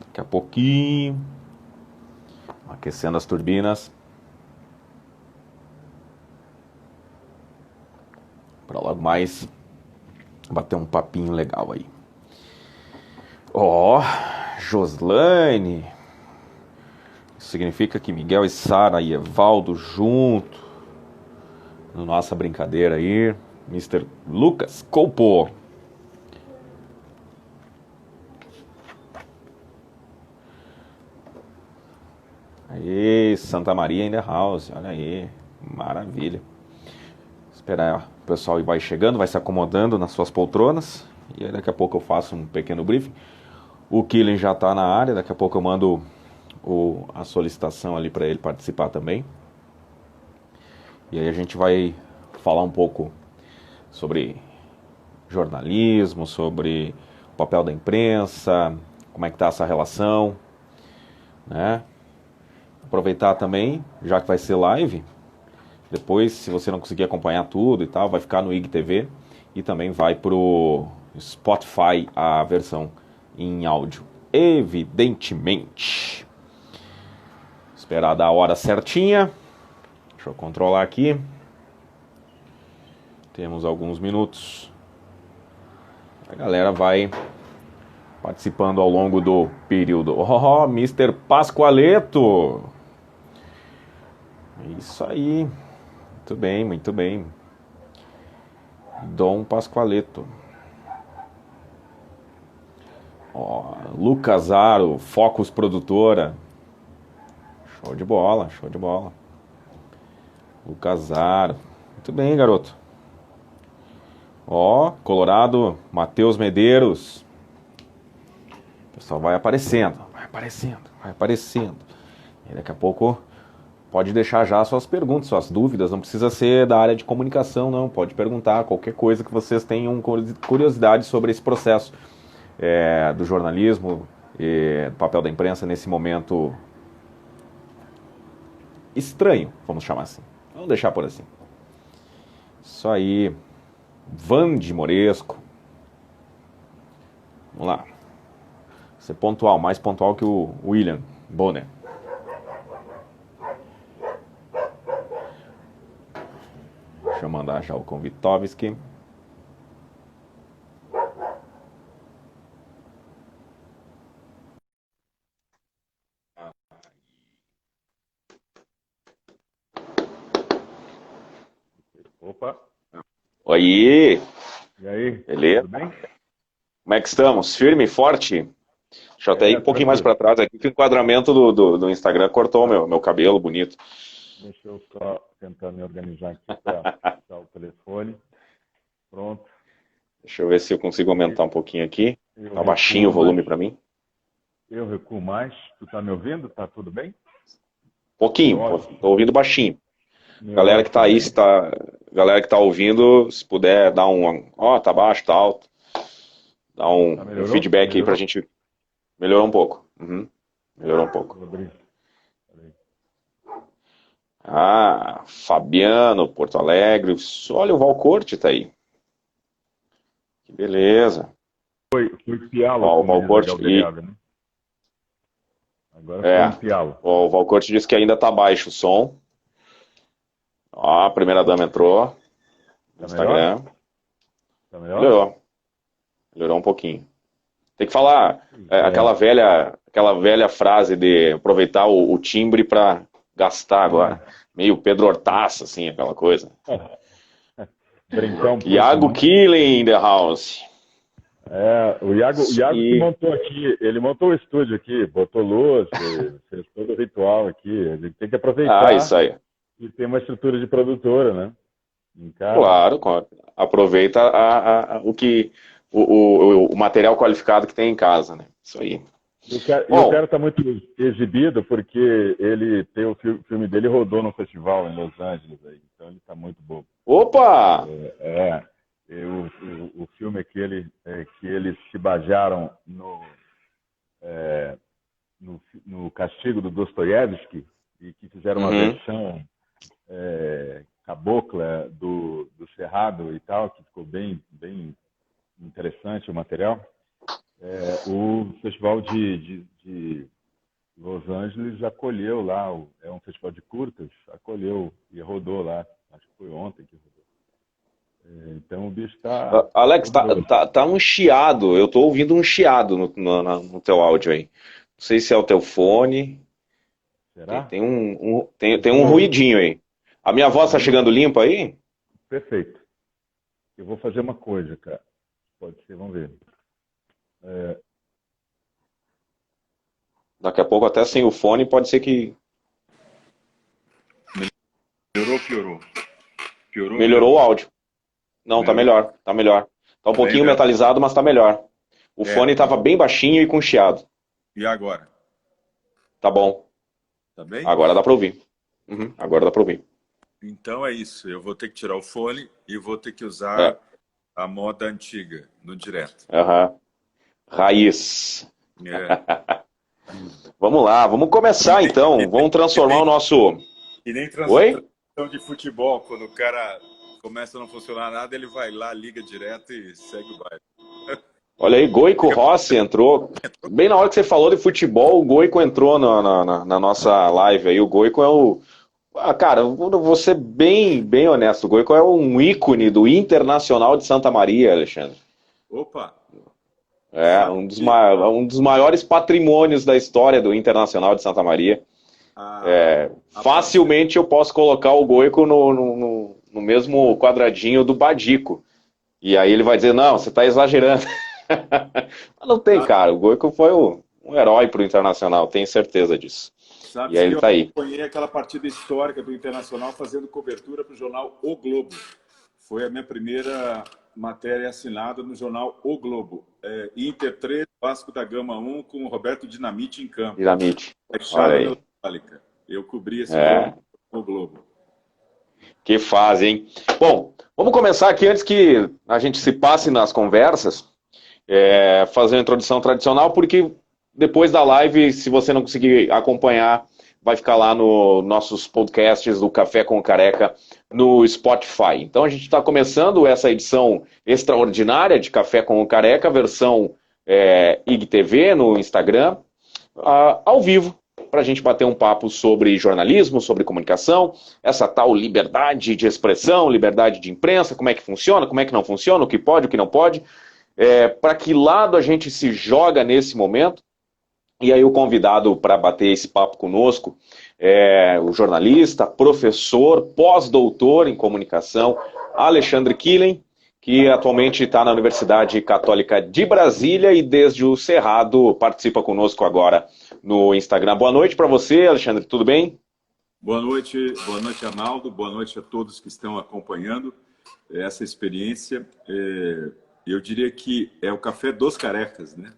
Daqui a pouquinho. Aquecendo as turbinas. Para logo mais bater um papinho legal aí. Ó, Joslaine. Isso significa que Miguel e Sara e Evaldo junto. Na nossa brincadeira aí. Mr. Lucas Colpo. Aí, Santa Maria in the house. Olha aí. Maravilha. Esperar o pessoal vai chegando, vai se acomodando nas suas poltronas. E aí daqui a pouco eu faço um pequeno briefing. O Killing já está na área, daqui a pouco eu mando a solicitação ali para ele participar também. E aí a gente vai falar um pouco sobre jornalismo, sobre o papel da imprensa, como é que está essa relação, né? Aproveitar também, já que vai ser live, depois, se você não conseguir acompanhar tudo e tal, vai ficar no IGTV e também vai pro Spotify a versão em áudio, evidentemente. Esperar dar a hora certinha. Deixa eu controlar aqui. Temos alguns minutos. A galera vai participando ao longo do período. Oh, Mr. Pascoaleto! Isso aí. Muito bem, muito bem. Dom Pascoaleto. Ó, Lucas Aro, Focus Produtora. Show de bola, show de bola. Lucas Aro. Muito bem, garoto. Ó, Colorado, Matheus Medeiros. O pessoal vai aparecendo, vai aparecendo, vai aparecendo. E daqui a pouco pode deixar já suas perguntas, suas dúvidas. Não precisa ser da área de comunicação, não. Pode perguntar qualquer coisa que vocês tenham curiosidade sobre esse processo do jornalismo e do papel da imprensa nesse momento estranho, vamos chamar assim. Vamos deixar por assim. Isso aí. Vande Moresco. Vamos lá. Ser pontual, mais pontual que o William Bonner. Deixa eu mandar já o Konvitovski. Opa, Oi, e aí? beleza? Tudo bem? Como é que estamos? Firme, forte? Deixa eu até ir um pouquinho mais Tranquilo. para trás aqui, que o enquadramento do Instagram cortou meu cabelo bonito. Deixa eu só tentar me organizar aqui para usar o telefone. Pronto. Deixa eu ver se eu consigo aumentar um pouquinho aqui. Eu Tá baixinho o recuo, mas volume para mim. eu recuo mais. Tu tá me ouvindo? Tá tudo bem? Pouquinho, Ótimo. tô ouvindo baixinho. Meu, Galera que tá ótimo. aí, se tá, galera que tá ouvindo, se puder dar ó, tá baixo, tá alto, dá Tá, um melhorou? feedback aí pra Melhorou? gente. Melhorou um pouco. Uhum, melhorou um pouco. Vou abrir. Peraí. Ah, Fabiano, Porto Alegre. Olha, o Valcorte tá aí. Que beleza. Foi pialo, Ó, o como diz a Valcorte. Galdergada, né? Agora foi em pialo. O Valcorte disse que ainda tá baixo o som. Ó, a primeira dama entrou no Tá melhor? Instagram. Tá melhor? Melhorou. Melhorou um pouquinho. Tem que falar É. aquela velha frase de aproveitar o timbre para gastar agora. É. Meio Pedro Hortaça, assim, aquela coisa. Brincar um pouco, Iago né? Killing in the house. O Isso Iago que aí. montou aqui, ele montou o estúdio aqui, botou luz, fez todo o ritual aqui. A gente tem que Ah, isso aproveitar aí. e ter uma estrutura de produtora, né? Em casa. Claro. Aproveita o material qualificado que tem em casa, né? Isso aí. E o cara Bom, está muito exibido porque ele tem filme dele rodou no festival em Los Angeles aí, então ele está muito bom. opa! O filme que eles se basearam no Castigo do Dostoiévski e que fizeram uma Uhum. versão cabocla do Cerrado e tal, que ficou bem, bem interessante o material. O Festival de Los Angeles acolheu lá, é um festival de curtas, acolheu e rodou lá. Acho que foi ontem que rodou. Então o bicho está Alex, poderoso. tá um chiado. Eu tô ouvindo um chiado no teu áudio aí. Não sei se é o teu fone. Será? Tem um ruidinho aí. A minha voz tá chegando limpa aí? Perfeito. Eu vou fazer uma coisa, cara. Pode ser, vamos ver. Daqui a pouco, até sem o fone, pode ser que Piorou, piorou. Piorou, melhorou o piorou. áudio. Não, tá Melhorou? melhor, tá melhor. Tá um pouquinho Ainda. metalizado, mas tá melhor. O fone Mas... tava bem baixinho e com chiado. E agora? Tá bom. Tá bem? Agora dá pra ouvir. Agora dá pra ouvir. Então é isso. Eu vou ter que tirar o fone e vou ter que É. usar a moda antiga, no direto. Aham. Raiz. É. Vamos lá, vamos começar então. Vamos transformar o nosso. E nem Oi? transição de futebol, quando o cara começa a não funcionar nada, ele vai lá, liga direto e segue o baile. Olha aí, Goico Rossi entrou. Bem na hora que você falou de futebol, o Goico entrou na nossa live aí. O Goico é o. Ah, cara, eu vou ser bem honesto. O Goico é um ícone do Internacional de Santa Maria, Alexandre. Opa! É, um dos maiores patrimônios da história do Internacional de Santa Maria. Facilmente eu posso colocar o Goico no mesmo quadradinho do Badico. E aí ele vai dizer, não, você está exagerando. Mas não tem, cara. O Goico foi um herói pro Internacional, tenho certeza disso. Sabe E aí que ele eu tá aí. acompanhei aquela partida histórica do Internacional fazendo cobertura para o jornal O Globo. Foi a minha primeira matéria assinada no jornal O Globo. Inter 3, Vasco da Gama 1, com o Roberto Dinamite em campo. Dinamite. Chave Olha aí. metálica. Eu cobri esse jogo no Globo. Que fase, hein? Bom, vamos começar aqui antes que a gente se passe nas conversas, fazer uma introdução tradicional, porque depois da live, se você não conseguir acompanhar, vai ficar lá nos nossos podcasts do Café com Careca no Spotify. Então a gente está começando essa edição extraordinária de Café com Careca, versão IGTV no Instagram, ao vivo, para a gente bater um papo sobre jornalismo, sobre comunicação, essa tal liberdade de expressão, liberdade de imprensa, como é que funciona, como é que não funciona, o que pode, o que não pode, para que lado a gente se joga nesse momento. E aí o convidado para bater esse papo conosco é o jornalista, professor, pós-doutor em comunicação, Alexandre Killen, que atualmente está na Universidade Católica de Brasília e desde o Cerrado participa conosco agora no Instagram. Boa noite para você, Alexandre, tudo bem? Boa noite, Arnaldo. Boa noite a todos que estão acompanhando essa experiência. Eu diria que é o café dos carecas, né?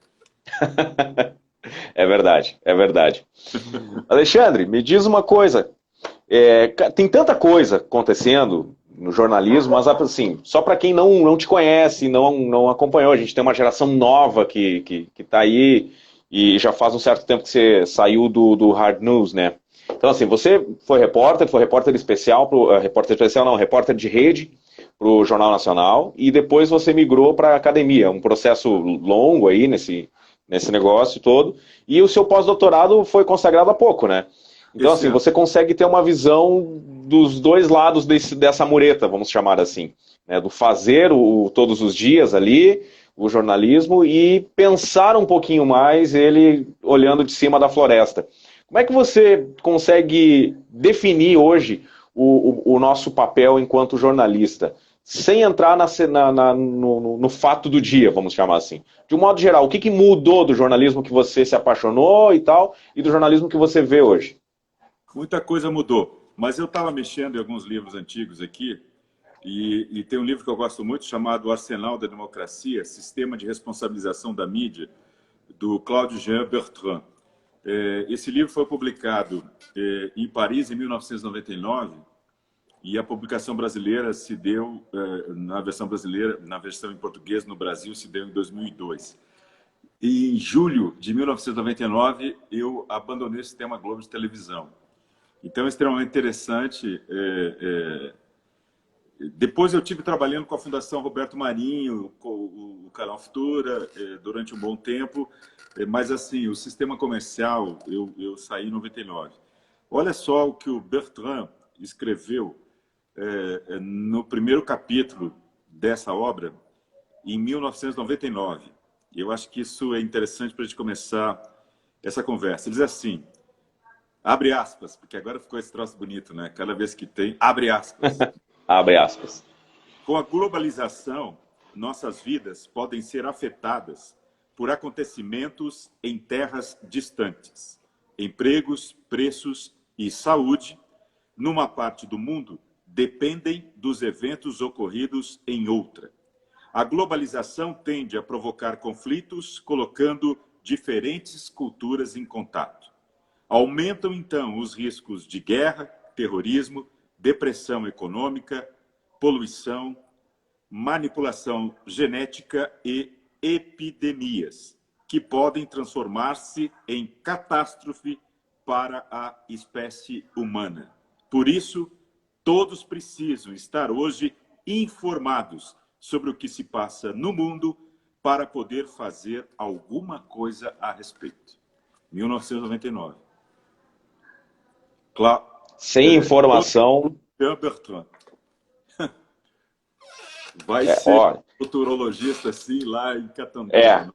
É verdade, é verdade. Alexandre, me diz uma coisa. Tem tanta coisa acontecendo no jornalismo, mas assim, só para quem não te conhece, não acompanhou, a gente tem uma geração nova que tá aí e já faz um certo tempo que você saiu do Hard News, né? Então assim, você foi repórter especial, repórter de rede para o Jornal Nacional e depois você migrou para a academia, um processo longo aí nesse negócio todo, e o seu pós-doutorado foi consagrado há pouco, né? Então, assim, você consegue ter uma visão dos dois lados dessa mureta, vamos chamar assim, né? Do fazer todos os dias ali, o jornalismo, e pensar um pouquinho mais ele olhando de cima da floresta. Como é que você consegue definir hoje o nosso papel enquanto jornalista? Sem entrar no fato do dia, vamos chamar assim. De um modo geral, o que mudou do jornalismo que você se apaixonou e tal, e do jornalismo que você vê hoje? Muita coisa mudou, mas eu estava mexendo em alguns livros antigos aqui, e tem um livro que eu gosto muito chamado O Arsenal da Democracia, Sistema de Responsabilização da Mídia, do Claude Jean Bertrand. Esse livro foi publicado em Paris em 1999, e a publicação brasileira se deu, na versão brasileira, na versão em português no Brasil, se deu em 2002. E em julho de 1999, eu abandonei o Sistema Globo de televisão. Então, é extremamente interessante. Depois eu tive trabalhando com a Fundação Roberto Marinho, com o Canal Futura durante um bom tempo, mas assim, o sistema comercial, eu saí em 99. Olha só o que o Bertrand escreveu no primeiro capítulo dessa obra, em 1999. E eu acho que isso é interessante para a gente começar essa conversa. Ele diz assim, abre aspas, porque agora ficou esse troço bonito, né? Cada vez que tem, abre aspas. Abre aspas. Com a globalização, nossas vidas podem ser afetadas por acontecimentos em terras distantes. Empregos, preços e saúde, numa parte do mundo, dependem dos eventos ocorridos em outra. A globalização tende a provocar conflitos, colocando diferentes culturas em contato. Aumentam, então, os riscos de guerra, terrorismo, depressão econômica, poluição, manipulação genética e epidemias, que podem transformar-se em catástrofe para a espécie humana. Por isso, todos precisam estar hoje informados sobre o que se passa no mundo para poder fazer alguma coisa a respeito. 1999. Claro. Sem informação... Bertrand. Vai ser olha, futurologista assim lá em Catanduva.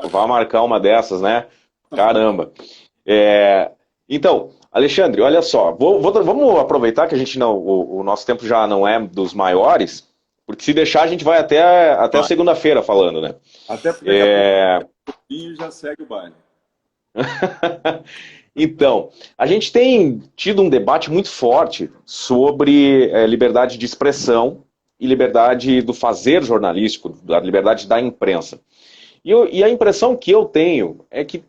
Vai marcar uma dessas, né? Caramba. Então, Alexandre, olha só, vamos aproveitar que a gente não, o nosso tempo já não é dos maiores, porque se deixar a gente vai até segunda-feira falando, né? Até porque daqui a pouquinho já segue o baile. Então, a gente tem tido um debate muito forte sobre liberdade de expressão e liberdade do fazer jornalístico, da liberdade da imprensa. E a impressão que eu tenho é que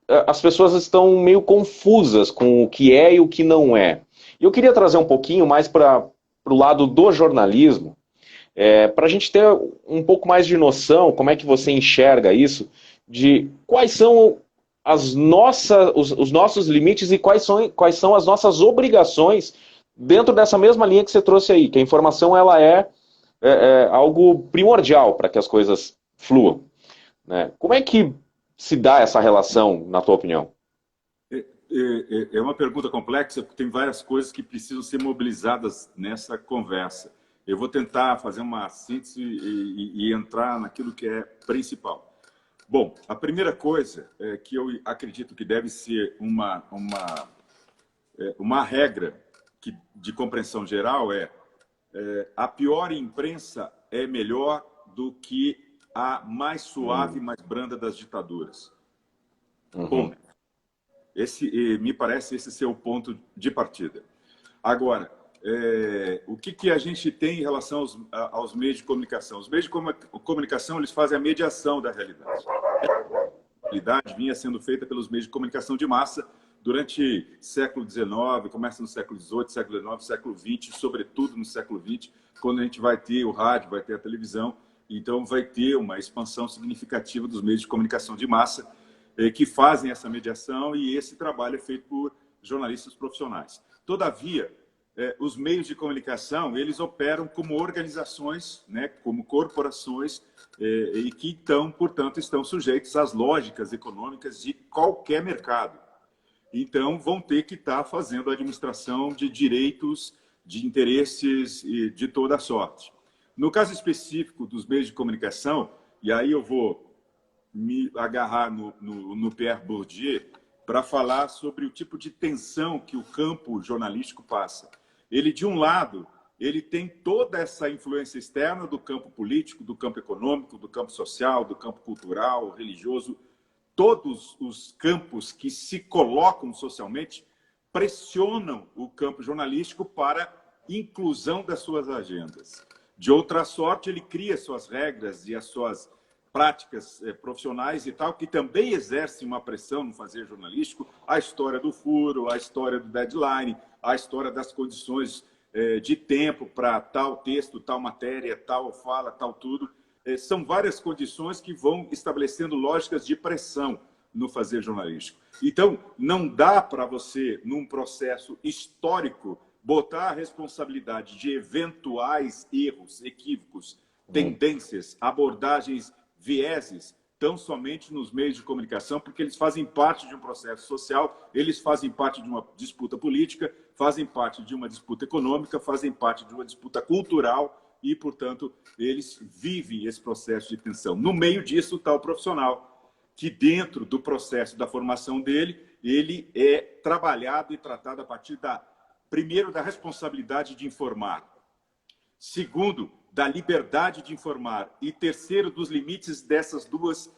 as pessoas estão meio confusas com o que é e o que não é. E eu queria trazer um pouquinho mais para o lado do jornalismo, para a gente ter um pouco mais de noção, como é que você enxerga isso, de quais são os nossos limites e quais são as nossas obrigações dentro dessa mesma linha que você trouxe aí, que a informação ela é algo primordial para que as coisas fluam, né? Como é que se dá essa relação, na tua opinião? É uma pergunta complexa, porque tem várias coisas que precisam ser mobilizadas nessa conversa. Eu vou tentar fazer uma síntese e entrar naquilo que é principal. Bom, a primeira coisa que eu acredito que deve ser uma regra de compreensão geral a pior imprensa é melhor do que a mais suave, mais branda das ditaduras. Bom, me parece esse ser o ponto de partida. Agora, o que a gente tem em relação aos meios de comunicação? Os meios de comunicação eles fazem a mediação da realidade. A realidade vinha sendo feita pelos meios de comunicação de massa durante século XIX, começa no século XVIII, século XIX, século XX, sobretudo no século XX, quando a gente vai ter o rádio, vai ter a televisão, então vai ter uma expansão significativa dos meios de comunicação de massa que fazem essa mediação, e esse trabalho é feito por jornalistas profissionais. Todavia, os meios de comunicação, eles operam como organizações, né, como corporações, e que, então, portanto, estão sujeitos às lógicas econômicas de qualquer mercado. Então, vão ter que estar fazendo a administração de direitos, de interesses de toda sorte. No caso específico dos meios de comunicação, e aí eu vou me agarrar no Pierre Bourdieu para falar sobre o tipo de tensão que o campo jornalístico passa. Ele, de um lado, ele tem toda essa influência externa do campo político, do campo econômico, do campo social, do campo cultural, religioso. Todos os campos que se colocam socialmente pressionam o campo jornalístico para inclusão das suas agendas. De outra sorte, ele cria suas regras e as suas práticas profissionais e tal, que também exercem uma pressão no fazer jornalístico, a história do furo, a história do deadline, a história das condições de tempo para tal texto, tal matéria, tal fala, tal tudo. São várias condições que vão estabelecendo lógicas de pressão no fazer jornalístico. Então, não dá para você, num processo histórico, botar a responsabilidade de eventuais erros, equívocos tendências, abordagens, vieses, tão somente nos meios de comunicação, porque eles fazem parte de um processo social, eles fazem parte de uma disputa política, fazem parte de uma disputa econômica, fazem parte de uma disputa cultural e, portanto, eles vivem esse processo de tensão. No meio disso está o profissional, que dentro do processo da formação dele, ele é trabalhado e tratado a partir primeiro, da responsabilidade de informar, segundo, da liberdade de informar e terceiro, dos limites dessas duas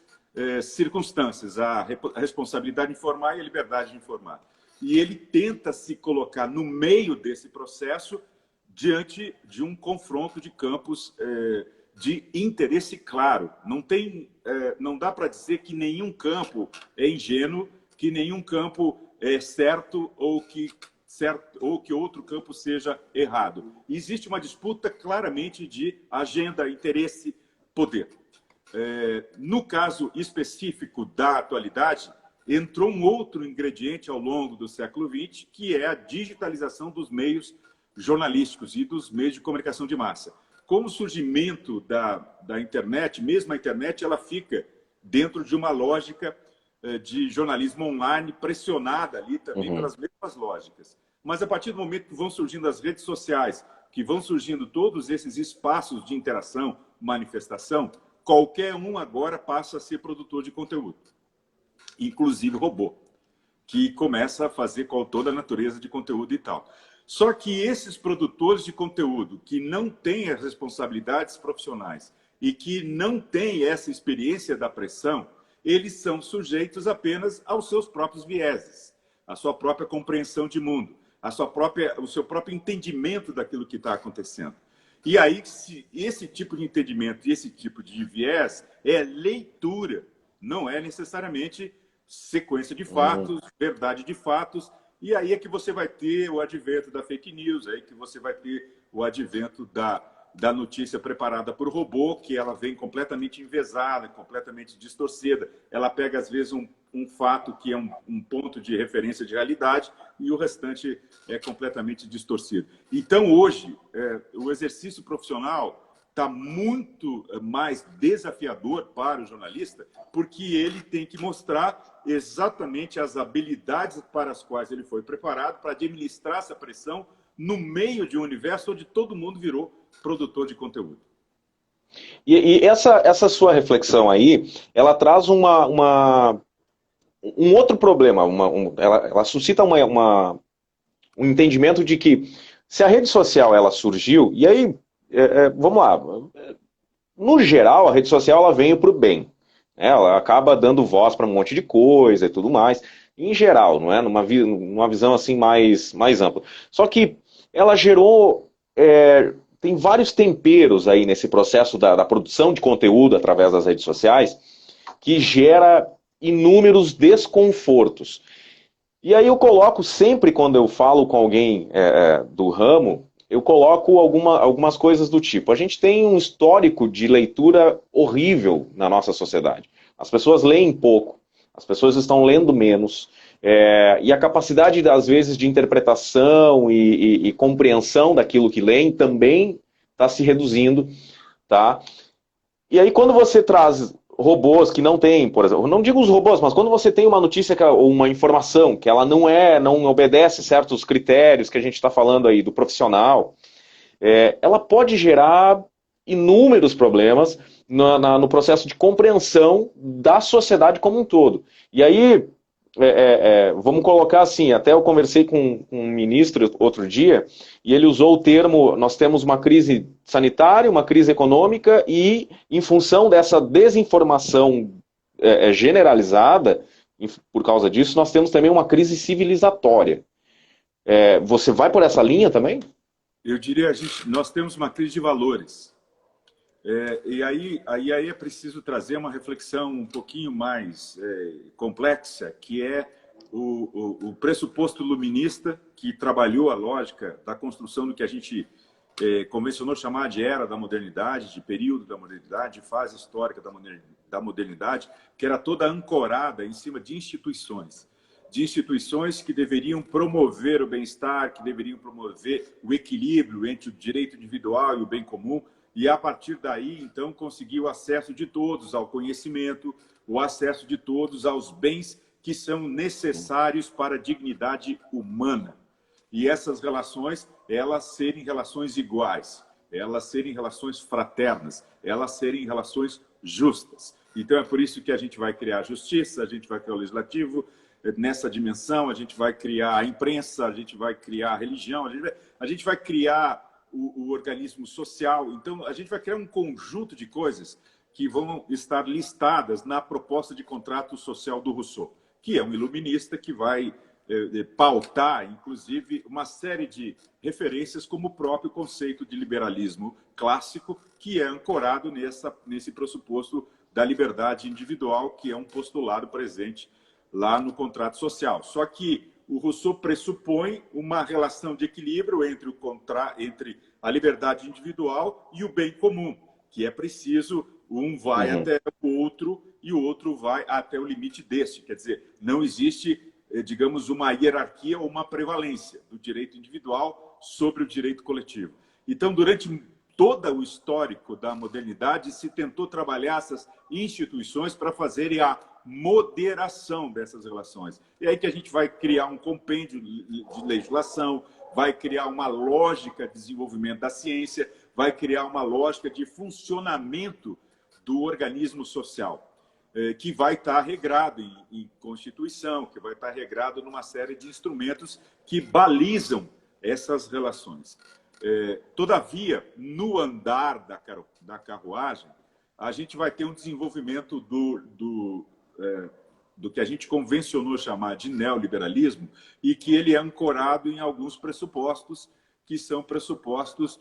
circunstâncias, a responsabilidade de informar e a liberdade de informar. E ele tenta se colocar no meio desse processo diante de um confronto de campos de interesse claro. Não dá para dizer que nenhum campo é ingênuo, que nenhum campo é certo ou que outro campo seja errado. Existe uma disputa claramente de agenda, interesse, poder. No caso específico da atualidade, entrou um outro ingrediente ao longo do século XX, que é a digitalização dos meios jornalísticos e dos meios de comunicação de massa. Com o surgimento da internet, mesmo a internet, ela fica dentro de uma lógica de jornalismo online, pressionada ali também pelas mesmas lógicas. Mas a partir do momento que vão surgindo as redes sociais, que vão surgindo todos esses espaços de interação, manifestação, qualquer um agora passa a ser produtor de conteúdo, inclusive robô, que começa a fazer toda a natureza de conteúdo e tal. Só que esses produtores de conteúdo que não têm as responsabilidades profissionais e que não têm essa experiência da pressão, eles são sujeitos apenas aos seus próprios vieses, à sua própria compreensão de mundo, o seu próprio entendimento daquilo que está acontecendo. E aí, esse tipo de entendimento e esse tipo de viés é leitura, não é necessariamente sequência de fatos, verdade de fatos, e aí é que você vai ter o advento da fake news, aí que você vai ter o advento da notícia preparada por robô, que ela vem completamente enviesada, completamente distorcida. Ela pega, às vezes, um fato que é um ponto de referência de realidade e o restante é completamente distorcido. Então, hoje, o exercício profissional está muito mais desafiador para o jornalista, porque ele tem que mostrar exatamente as habilidades para as quais ele foi preparado para administrar essa pressão no meio de um universo onde todo mundo virou produtor de conteúdo. E essa sua reflexão aí, ela traz um outro problema, ela suscita um entendimento de que se a rede social ela surgiu, e aí, vamos lá, no geral a rede social ela veio para o bem, né? Ela acaba dando voz para um monte de coisa e tudo mais, em geral, não é? Numa visão assim mais ampla. Só que ela gerou, tem vários temperos aí nesse processo da produção de conteúdo através das redes sociais, que gera inúmeros desconfortos. E aí eu coloco sempre, quando eu falo com alguém do ramo, eu coloco algumas coisas do tipo: a gente tem um histórico de leitura horrível na nossa sociedade. As pessoas leem pouco, as pessoas estão lendo menos, e a capacidade, às vezes, de interpretação e compreensão daquilo que leem também está se reduzindo, tá? E aí, quando você traz robôs que não têm, por exemplo, não digo os robôs, mas quando você tem uma notícia ou uma informação que ela não obedece certos critérios que a gente está falando aí do profissional, ela pode gerar inúmeros problemas no processo de compreensão da sociedade como um todo. E aí, vamos colocar assim, até eu conversei com um ministro outro dia, e ele usou o termo: nós temos uma crise sanitária, uma crise econômica, e em função dessa desinformação generalizada, por causa disso, nós temos também uma crise civilizatória. Você vai por essa linha também? Eu diria, nós temos uma crise de valores. E aí é preciso trazer uma reflexão um pouquinho mais complexa, que é o pressuposto iluminista, que trabalhou a lógica da construção do que a gente convencionou chamar de era da modernidade, de período da modernidade, de fase histórica da modernidade, que era toda ancorada em cima de instituições que deveriam promover o bem-estar, que deveriam promover o equilíbrio entre o direito individual e o bem comum. e a partir daí, então, conseguir o acesso de todos ao conhecimento, o acesso de todos aos bens que são necessários para a dignidade humana. E essas relações, elas serem relações iguais, elas serem relações fraternas, elas serem relações justas. Então, é por isso que a gente vai criar a justiça, a gente vai criar o legislativo, nessa dimensão, a gente vai criar a imprensa, a gente vai criar a religião, a gente vai criar o organismo social. Então, a gente vai criar um conjunto de coisas que vão estar listadas na proposta de contrato social do Rousseau, que é um iluminista que vai pautar, inclusive, uma série de referências como o próprio conceito de liberalismo clássico, que é ancorado nesse pressuposto da liberdade individual, que é um postulado presente lá no contrato social. Só que o Rousseau pressupõe uma relação de equilíbrio entre a liberdade individual e o bem comum, que é preciso, um vai até o outro e o outro vai até o limite deste. Quer dizer, não existe, digamos, uma hierarquia ou uma prevalência do direito individual sobre o direito coletivo. Então, durante todo o histórico da modernidade, se tentou trabalhar essas instituições para fazerem a moderação dessas relações. E aí que a gente vai criar um compêndio de legislação, vai criar uma lógica de desenvolvimento da ciência, vai criar uma lógica de funcionamento do organismo social, que vai estar regrado em Constituição, que vai estar regrado numa série de instrumentos que balizam essas relações. Todavia, no andar da carruagem, a gente vai ter um desenvolvimento do que a gente convencionou chamar de neoliberalismo e que ele é ancorado em alguns pressupostos que são pressupostos,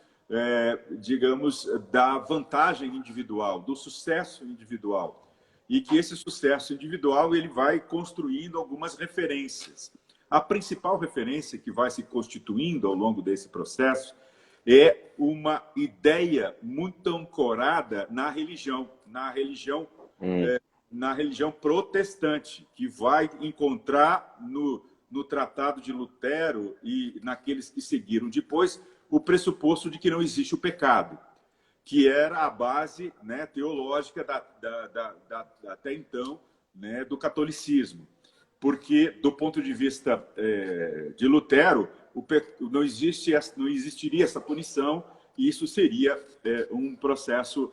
digamos, da vantagem individual, do sucesso individual. E que esse sucesso individual ele vai construindo algumas referências. A principal referência que vai se constituindo ao longo desse processo é uma ideia muito ancorada na religião protestante, que vai encontrar no Tratado de Lutero e naqueles que seguiram depois o pressuposto de que não existe o pecado, que era a base, né, teológica até então, né, do catolicismo. Porque, do ponto de vista de Lutero, não existiria essa punição, e isso seria um processo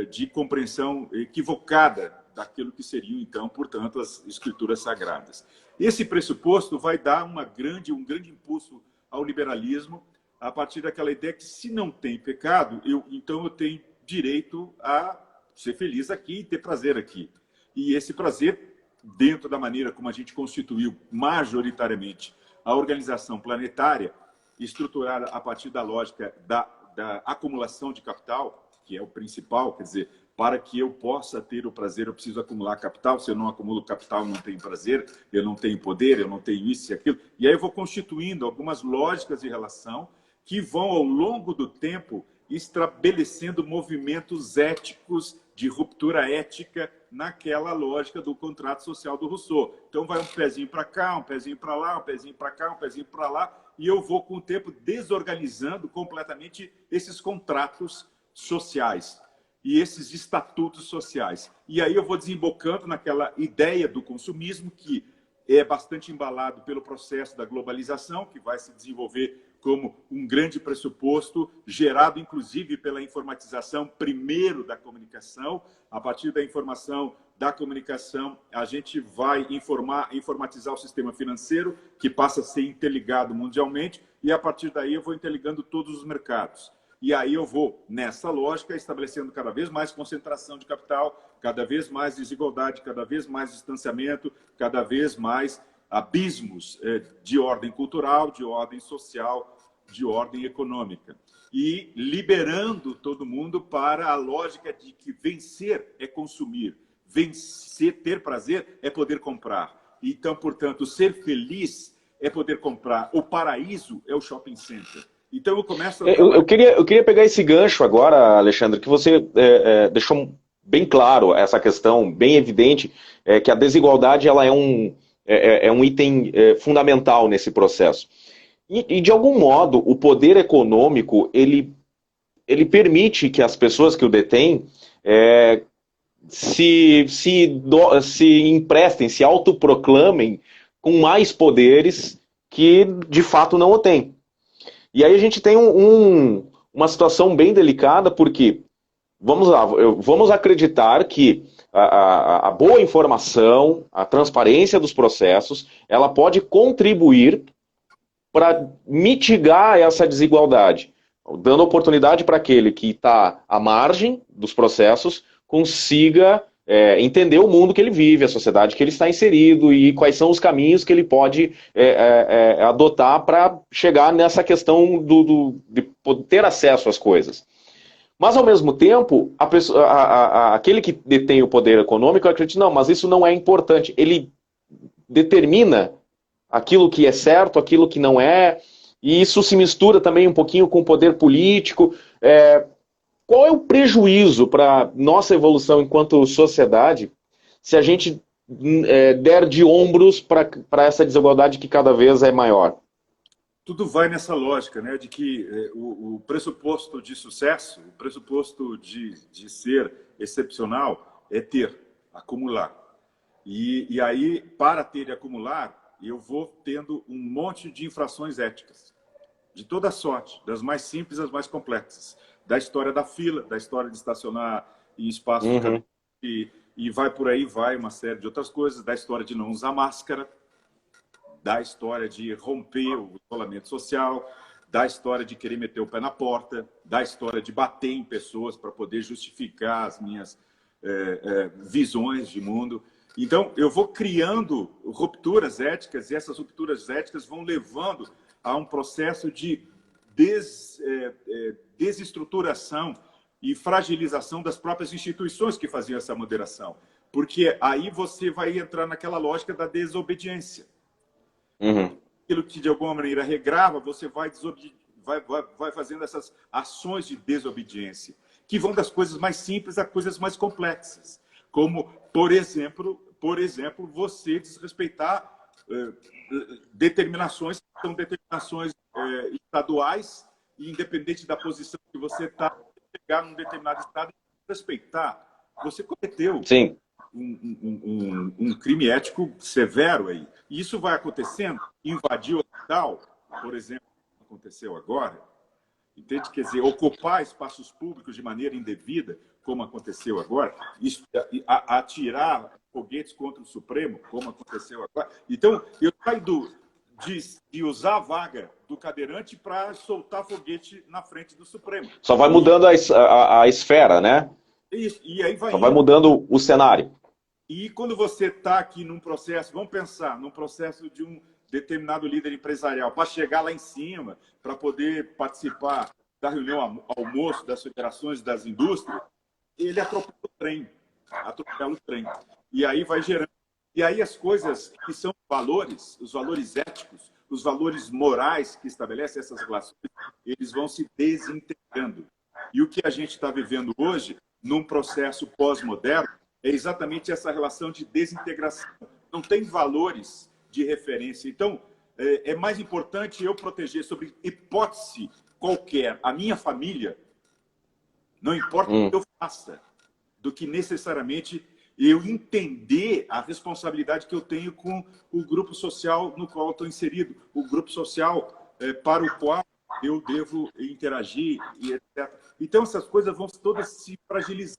de compreensão equivocada daquilo que seriam, então, portanto, as escrituras sagradas. Esse pressuposto vai dar um grande impulso ao liberalismo, a partir daquela ideia que, se não tem pecado, então eu tenho direito a ser feliz aqui e ter prazer aqui. E esse prazer, dentro da maneira como a gente constituiu majoritariamente a organização planetária, estruturada a partir da lógica da acumulação de capital, que é o principal, quer dizer, para que eu possa ter o prazer, eu preciso acumular capital. Se eu não acumulo capital, eu não tenho prazer, eu não tenho poder, eu não tenho isso e aquilo. E aí eu vou constituindo algumas lógicas de relação que vão, ao longo do tempo, estabelecendo movimentos éticos de ruptura ética naquela lógica do contrato social do Rousseau. Então vai um pezinho para cá, um pezinho para lá, um pezinho para cá, um pezinho para lá, e eu vou, com o tempo, desorganizando completamente esses contratos sociais e esses estatutos sociais. E aí eu vou desembocando naquela ideia do consumismo, que é bastante embalado pelo processo da globalização, que vai se desenvolver como um grande pressuposto, gerado inclusive pela informatização, primeiro da comunicação. A partir da informação da comunicação, a gente vai informatizar o sistema financeiro, que passa a ser interligado mundialmente, e a partir daí eu vou interligando todos os mercados. E aí eu vou, nessa lógica, estabelecendo cada vez mais concentração de capital, cada vez mais desigualdade, cada vez mais distanciamento, cada vez mais abismos de ordem cultural, de ordem social, de ordem econômica. E liberando todo mundo para a lógica de que vencer é consumir, vencer, ter prazer, é poder comprar. Então, portanto, ser feliz é poder comprar. O paraíso é o shopping center. Então, eu começo a... Eu queria pegar esse gancho agora, Alexandre, que você deixou bem claro essa questão, bem evidente, que a desigualdade ela é um item fundamental nesse processo. E, de algum modo, o poder econômico, ele ele permite que as pessoas que o detêm se emprestem, se autoproclamem com mais poderes que de fato não o têm. E aí a gente tem uma situação bem delicada, porque, vamos lá, vamos acreditar que a boa informação, a transparência dos processos, ela pode contribuir para mitigar essa desigualdade, dando oportunidade para aquele que está à margem dos processos consiga entender o mundo que ele vive, a sociedade que ele está inserido e quais são os caminhos que ele pode adotar para chegar nessa questão de ter acesso às coisas. Mas, ao mesmo tempo, aquele que detém o poder econômico acredita, não, mas isso não é importante. Ele determina aquilo que é certo, aquilo que não é, e isso se mistura também um pouquinho com o poder político. Qual é o prejuízo para nossa evolução enquanto sociedade se a gente der de ombros para essa desigualdade que cada vez é maior? Tudo vai nessa lógica, né, de que o pressuposto de sucesso, o pressuposto de ser excepcional é ter, acumular. E aí, para ter e acumular, eu vou tendo um monte de infrações éticas, de toda sorte, das mais simples às mais complexas. Da história da fila, da história de estacionar em espaços e vai por aí, vai uma série de outras coisas, da história de não usar máscara, da história de romper o isolamento social, da história de querer meter o pé na porta, da história de bater em pessoas para poder justificar as minhas visões de mundo. Então, eu vou criando rupturas éticas e essas rupturas éticas vão levando a um processo de desestruturação e fragilização das próprias instituições que faziam essa moderação. Porque aí você vai entrar naquela lógica da desobediência. Aquilo que de alguma maneira regrava, você vai fazendo essas ações de desobediência, que vão das coisas mais simples a coisas mais complexas. Como, por exemplo, você desrespeitar determinações que são determinações estaduais, e independente da posição que você está, chegar num determinado estado e respeitar. Você cometeu um crime ético severo aí. E isso vai acontecendo, invadir o hospital, por exemplo, aconteceu agora, entende? Quer dizer, ocupar espaços públicos de maneira indevida, como aconteceu agora, atirar foguetes contra o Supremo, como aconteceu agora. Então, eu saio de usar a vaga do cadeirante para soltar foguete na frente do Supremo. Só vai mudando a esfera, né? Isso. E aí Só vai mudando o cenário. E quando você está aqui num processo, vamos pensar, num processo de um determinado líder empresarial, para chegar lá em cima, para poder participar da reunião almoço das federações das indústrias, ele atropela o trem. E aí vai gerando. E aí as coisas que são valores, os valores éticos, os valores morais que estabelecem essas relações, eles vão se desintegrando. E o que a gente está vivendo hoje, num processo pós-moderno, é exatamente essa relação de desintegração. Não tem valores de referência. Então, é mais importante eu proteger, sobre hipótese qualquer, a minha família, não importa o que eu faça, do que necessariamente eu entender a responsabilidade que eu tenho com o grupo social no qual eu estou inserido, o grupo social para o qual eu devo interagir, e etc. Então, essas coisas vão todas se fragilizar.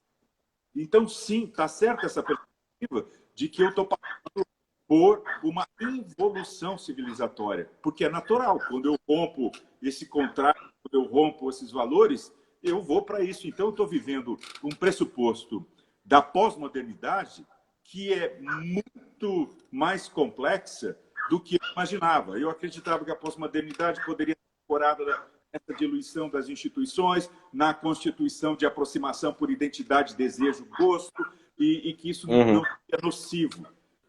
Então, sim, está certa essa perspectiva de que eu estou passando por uma involução civilizatória, porque é natural. Quando eu rompo esse contrato, quando eu rompo esses valores, eu vou para isso. Então, eu estou vivendo um pressuposto da pós-modernidade que é muito mais complexa do que eu imaginava. Eu acreditava que a pós-modernidade poderia ser incorporada nessa diluição das instituições, na constituição de aproximação por identidade, desejo, gosto, e que isso não é nocivo.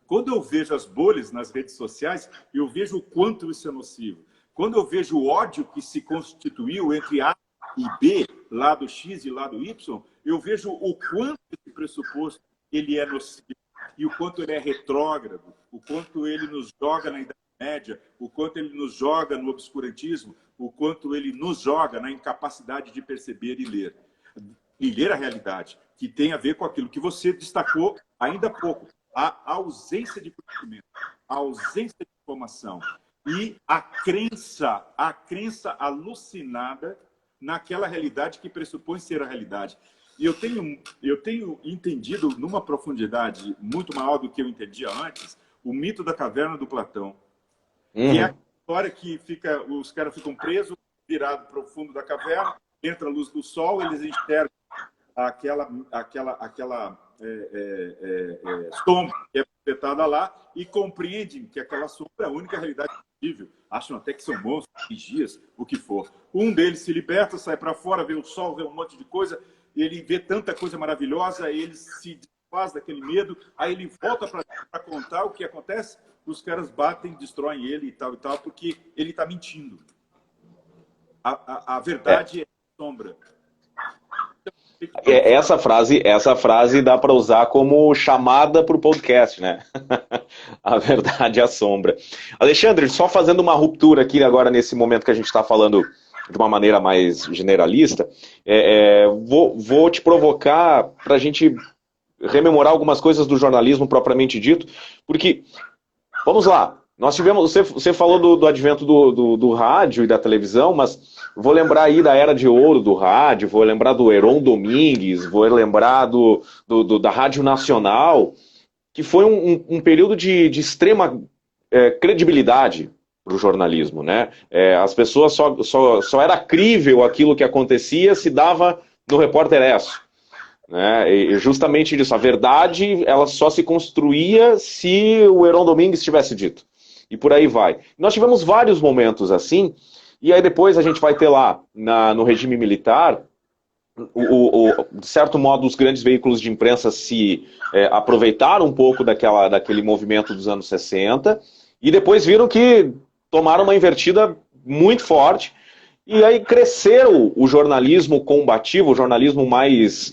Quando eu vejo as bolhas nas redes sociais, eu vejo o quanto isso é nocivo. Quando eu vejo o ódio que se constituiu entre A e B, lado X e lado Y, eu vejo o quanto esse pressuposto ele é nocivo e o quanto ele é retrógrado, o quanto ele nos joga na Idade média, o quanto ele nos joga no obscurantismo, o quanto ele nos joga na incapacidade de perceber e ler a realidade, que tem a ver com aquilo que você destacou ainda há pouco, a ausência de conhecimento, a ausência de informação e a crença alucinada naquela realidade que pressupõe ser a realidade. E eu tenho entendido, numa profundidade muito maior do que eu entendia antes, o mito da caverna do Platão. Que é a história que os caras ficam presos, virados para o fundo da caverna, entra a luz do sol, eles enxergam aquela sombra que é projetada lá e compreendem que aquela sombra é a única realidade possível. Acham até que são monstros, vigias, o que for. Um deles se liberta, sai para fora, vê o sol, vê um monte de coisa, ele vê tanta coisa maravilhosa, ele se desfaz daquele medo, aí ele volta para contar o que acontece, os caras batem, destroem ele e tal, porque ele está mentindo. A verdade é sombra. Essa frase dá para usar como chamada para o podcast, né? A verdade é a sombra. Alexandre, só fazendo uma ruptura aqui agora nesse momento que a gente está falando de uma maneira mais generalista, vou te provocar para a gente rememorar algumas coisas do jornalismo propriamente dito, porque, vamos lá, nós tivemos, você falou do advento do rádio e da televisão, mas vou lembrar aí da era de ouro do rádio, vou lembrar do Heron Domingues, vou lembrar da Rádio Nacional, que foi um período de extrema credibilidade para o jornalismo, né? As pessoas só era crível aquilo que acontecia se dava no Repórter Esso, né? E justamente disso, a verdade ela só se construía se o Heron Domingues tivesse dito. E por aí vai. Nós tivemos vários momentos assim, e aí depois a gente vai ter lá, no regime militar, de certo modo, os grandes veículos de imprensa se aproveitaram um pouco daquele movimento dos anos 60, e depois viram que tomaram uma invertida muito forte, e aí cresceu o jornalismo combativo, o jornalismo mais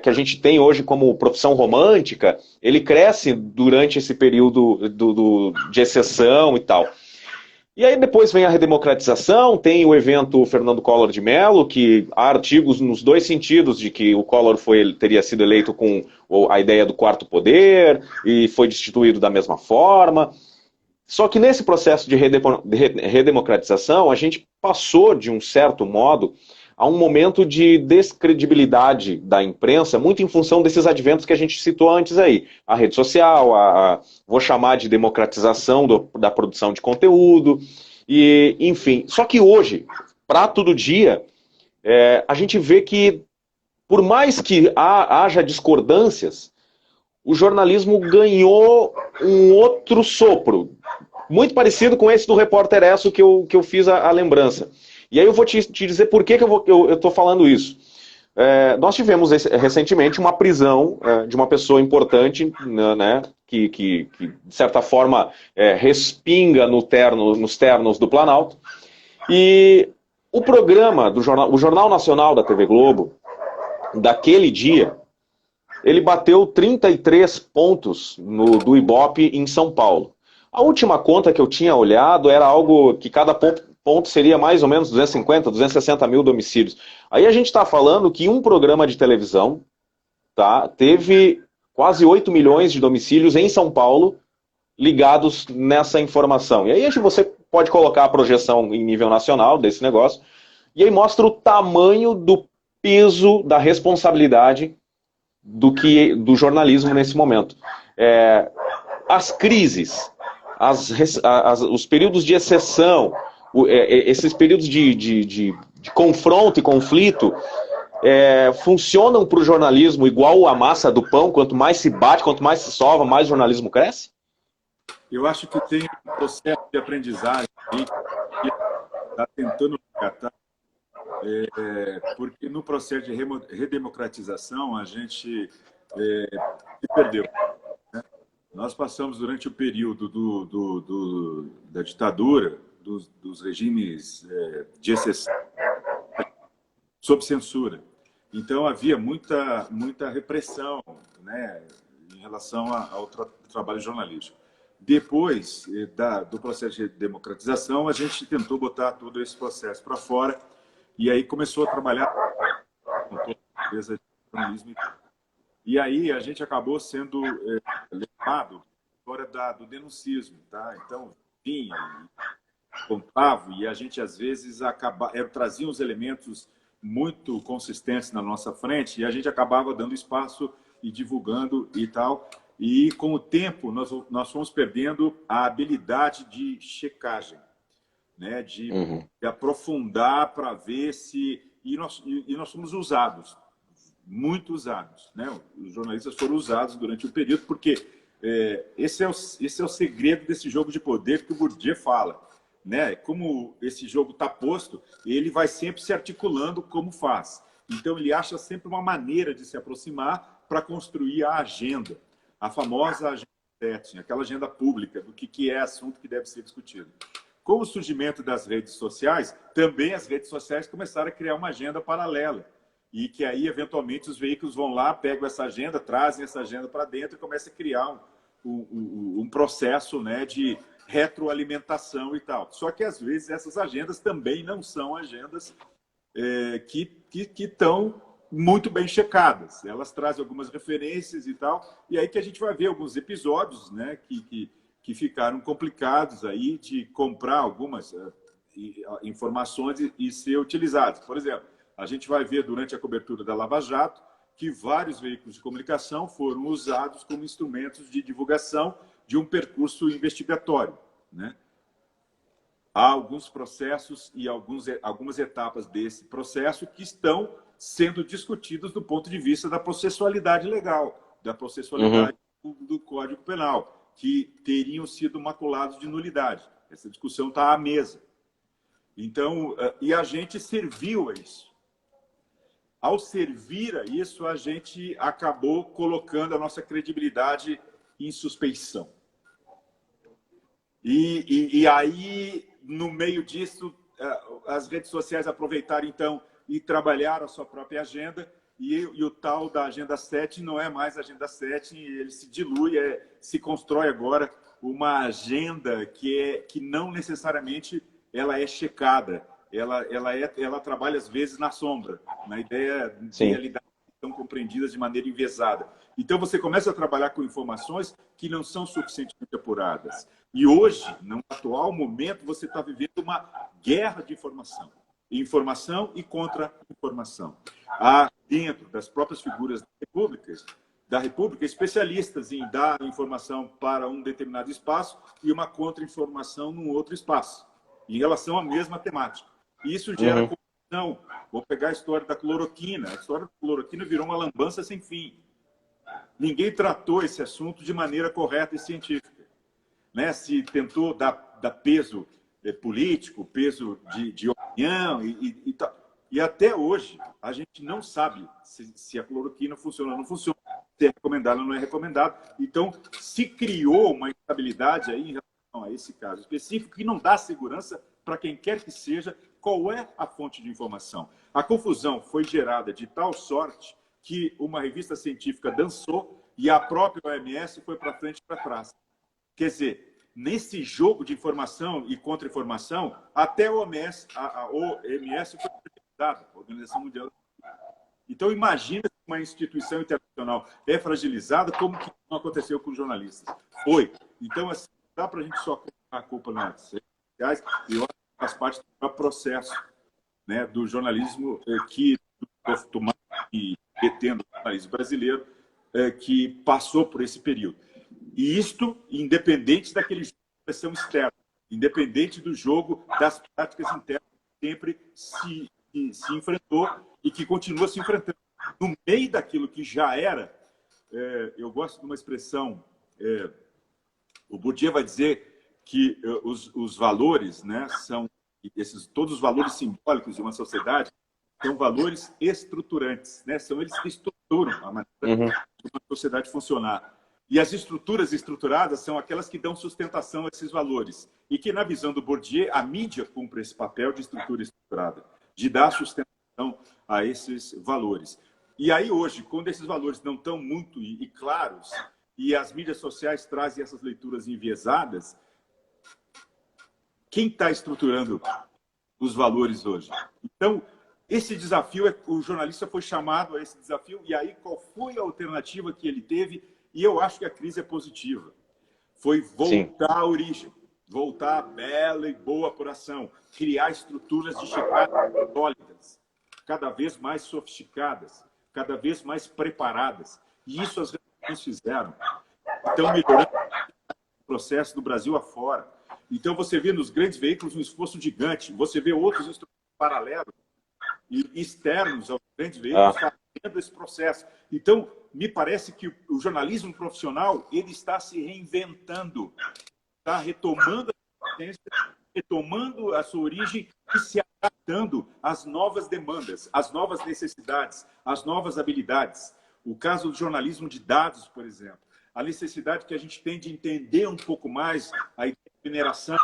que a gente tem hoje como profissão romântica, ele cresce durante esse período de exceção e tal. E aí depois vem a redemocratização, tem o evento Fernando Collor de Mello, que há artigos nos dois sentidos, de que o Collor teria sido eleito com a ideia do quarto poder, e foi destituído da mesma forma. Só que nesse processo de redemocratização, a gente passou, de um certo modo, a um momento de descredibilidade da imprensa, muito em função desses adventos que a gente citou antes aí. A rede social, vou chamar de democratização da produção de conteúdo, e enfim. Só que hoje, prato do dia, a gente vê que, por mais que haja discordâncias, o jornalismo ganhou um outro sopro, muito parecido com esse do Repórter Esso que eu fiz a lembrança. E aí eu vou te dizer por que eu estou falando isso. Nós tivemos recentemente uma prisão de uma pessoa importante, né, que de certa forma respinga nos ternos do Planalto. E o programa o Jornal Nacional da TV Globo, daquele dia, ele bateu 33 pontos do Ibope em São Paulo. A última conta que eu tinha olhado era algo que cada ponto seria mais ou menos 250, 260 mil domicílios. Aí a gente está falando que um programa de televisão teve quase 8 milhões de domicílios em São Paulo ligados nessa informação. E aí você pode colocar a projeção em nível nacional desse negócio, e aí mostra o tamanho do peso da responsabilidade do jornalismo nesse momento. As crises, os períodos de exceção, esses períodos de confronto e conflito funcionam para o jornalismo igual a massa do pão. Quanto mais se bate, quanto mais se sova, mais o jornalismo cresce? Eu acho que tem um processo de aprendizagem aí que está tentando resgatar, porque no processo de redemocratização a gente se perdeu. Nós passamos durante o período da ditadura, dos regimes de exceção, sob censura. Então havia muita repressão, né, em relação ao trabalho jornalístico. Depois do processo de democratização, a gente tentou botar todo esse processo para fora e aí começou a trabalhar com toda a empresa de jornalismo. E aí a gente acabou sendo levado à história do denuncismo. Tá? Então, vinha e contava, e a gente, às vezes, trazia uns elementos muito consistentes na nossa frente e a gente acabava dando espaço e divulgando e tal. E, com o tempo, nós fomos perdendo a habilidade de checagem, né? De aprofundar para ver se... E nós fomos usados, muito usados, né? Os jornalistas foram usados durante o período, porque esse é o segredo desse jogo de poder que o Bourdieu fala, né? Como esse jogo está posto, ele vai sempre se articulando como faz. Então, ele acha sempre uma maneira de se aproximar para construir a agenda, a famosa agenda setting, aquela agenda pública do que é assunto que deve ser discutido. Com o surgimento das redes sociais, também as redes sociais começaram a criar uma agenda paralela. E que aí, eventualmente, os veículos vão lá, pegam essa agenda, trazem essa agenda para dentro e começam a criar um processo, né, de retroalimentação e tal. Só que, às vezes, essas agendas também não são agendas que estão muito bem checadas. Elas trazem algumas referências e tal, e aí que a gente vai ver alguns episódios, né, que ficaram complicados aí de comprar algumas informações e ser utilizadas. Por exemplo, a gente vai ver durante a cobertura da Lava Jato que vários veículos de comunicação foram usados como instrumentos de divulgação de um percurso investigatório, né? Há alguns processos e algumas etapas desse processo que estão sendo discutidos do ponto de vista da processualidade legal, da processualidade do Código Penal, que teriam sido maculados de nulidade. Essa discussão está à mesa. Então, e a gente serviu a isso. Ao servir a isso, a gente acabou colocando a nossa credibilidade em suspeição. E aí, no meio disso, as redes sociais aproveitaram, então, e trabalharam a sua própria agenda, e o tal da Agenda 7 não é mais Agenda 7, ele se dilui, se constrói agora uma agenda que não necessariamente ela é checada, ela trabalha, às vezes, na sombra, na ideia de realidades que estão compreendidas de maneira enviesada. Então, você começa a trabalhar com informações que não são suficientemente apuradas. E hoje, no atual momento, você está vivendo uma guerra de informação. Informação e contra-informação. Há, dentro das próprias figuras da República, especialistas em dar informação para um determinado espaço e uma contra-informação num outro espaço, em relação à mesma temática. E isso gera confusão. Vou pegar a história da cloroquina. A história da cloroquina virou uma lambança sem fim. Ninguém tratou esse assunto de maneira correta e científica, né? Se tentou dar peso político, peso de opinião e tal. E até hoje, a gente não sabe se a cloroquina funciona ou não funciona, se é recomendado ou não é recomendado. Então, se criou uma instabilidade aí em relação a esse caso específico que não dá segurança para quem quer que seja qual é a fonte de informação. A confusão foi gerada de tal sorte que uma revista científica dançou e a própria OMS foi para frente e para trás. Quer dizer, nesse jogo de informação e contra-informação, até a OMS foi fragilizada, a Organização Mundial. Então, imagina se uma instituição internacional é fragilizada, como que não aconteceu com os jornalistas. Foi. Então, assim, não dá para a gente só colocar a culpa nas redes sociais, e eu acho que faz parte do processo, né, do jornalismo que tomar e detendo o jornalismo brasileiro, que passou por esse período. E isto, independente daquele jogo de pressão externa, independente do jogo das práticas internas, que sempre se enfrentou e que continua se enfrentando. No meio daquilo que já era, eu gosto de uma expressão, o Bourdieu vai dizer que os valores, né, são todos os valores simbólicos de uma sociedade, são valores estruturantes, né? São eles que estruturam a maneira de uma sociedade funcionar. E as estruturas estruturadas são aquelas que dão sustentação a esses valores. E que, na visão do Bourdieu, a mídia cumpre esse papel de estrutura estruturada, de dar sustentação a esses valores. E aí, hoje, quando esses valores não estão muito claros, e as mídias sociais trazem essas leituras enviesadas, quem está estruturando os valores hoje? Então, esse desafio, o jornalista foi chamado a esse desafio, e aí qual foi a alternativa que ele teve? E eu acho que a crise é positiva. Foi voltar à origem, voltar à bela e boa apuração, criar estruturas de checagem sólidas, cada vez mais sofisticadas, cada vez mais preparadas. E isso as redações fizeram. Estão melhorando o processo do Brasil afora. Então, você vê nos grandes veículos um esforço gigante. Você vê outros instrumentos paralelos e externos aos grandes veículos fazendo esse processo. Então, me parece que o jornalismo profissional ele está se reinventando, está retomando a essência, retomando a sua origem e se adaptando às novas demandas, às novas necessidades, às novas habilidades. O caso do jornalismo de dados, por exemplo, a necessidade que a gente tem de entender um pouco mais a mineração.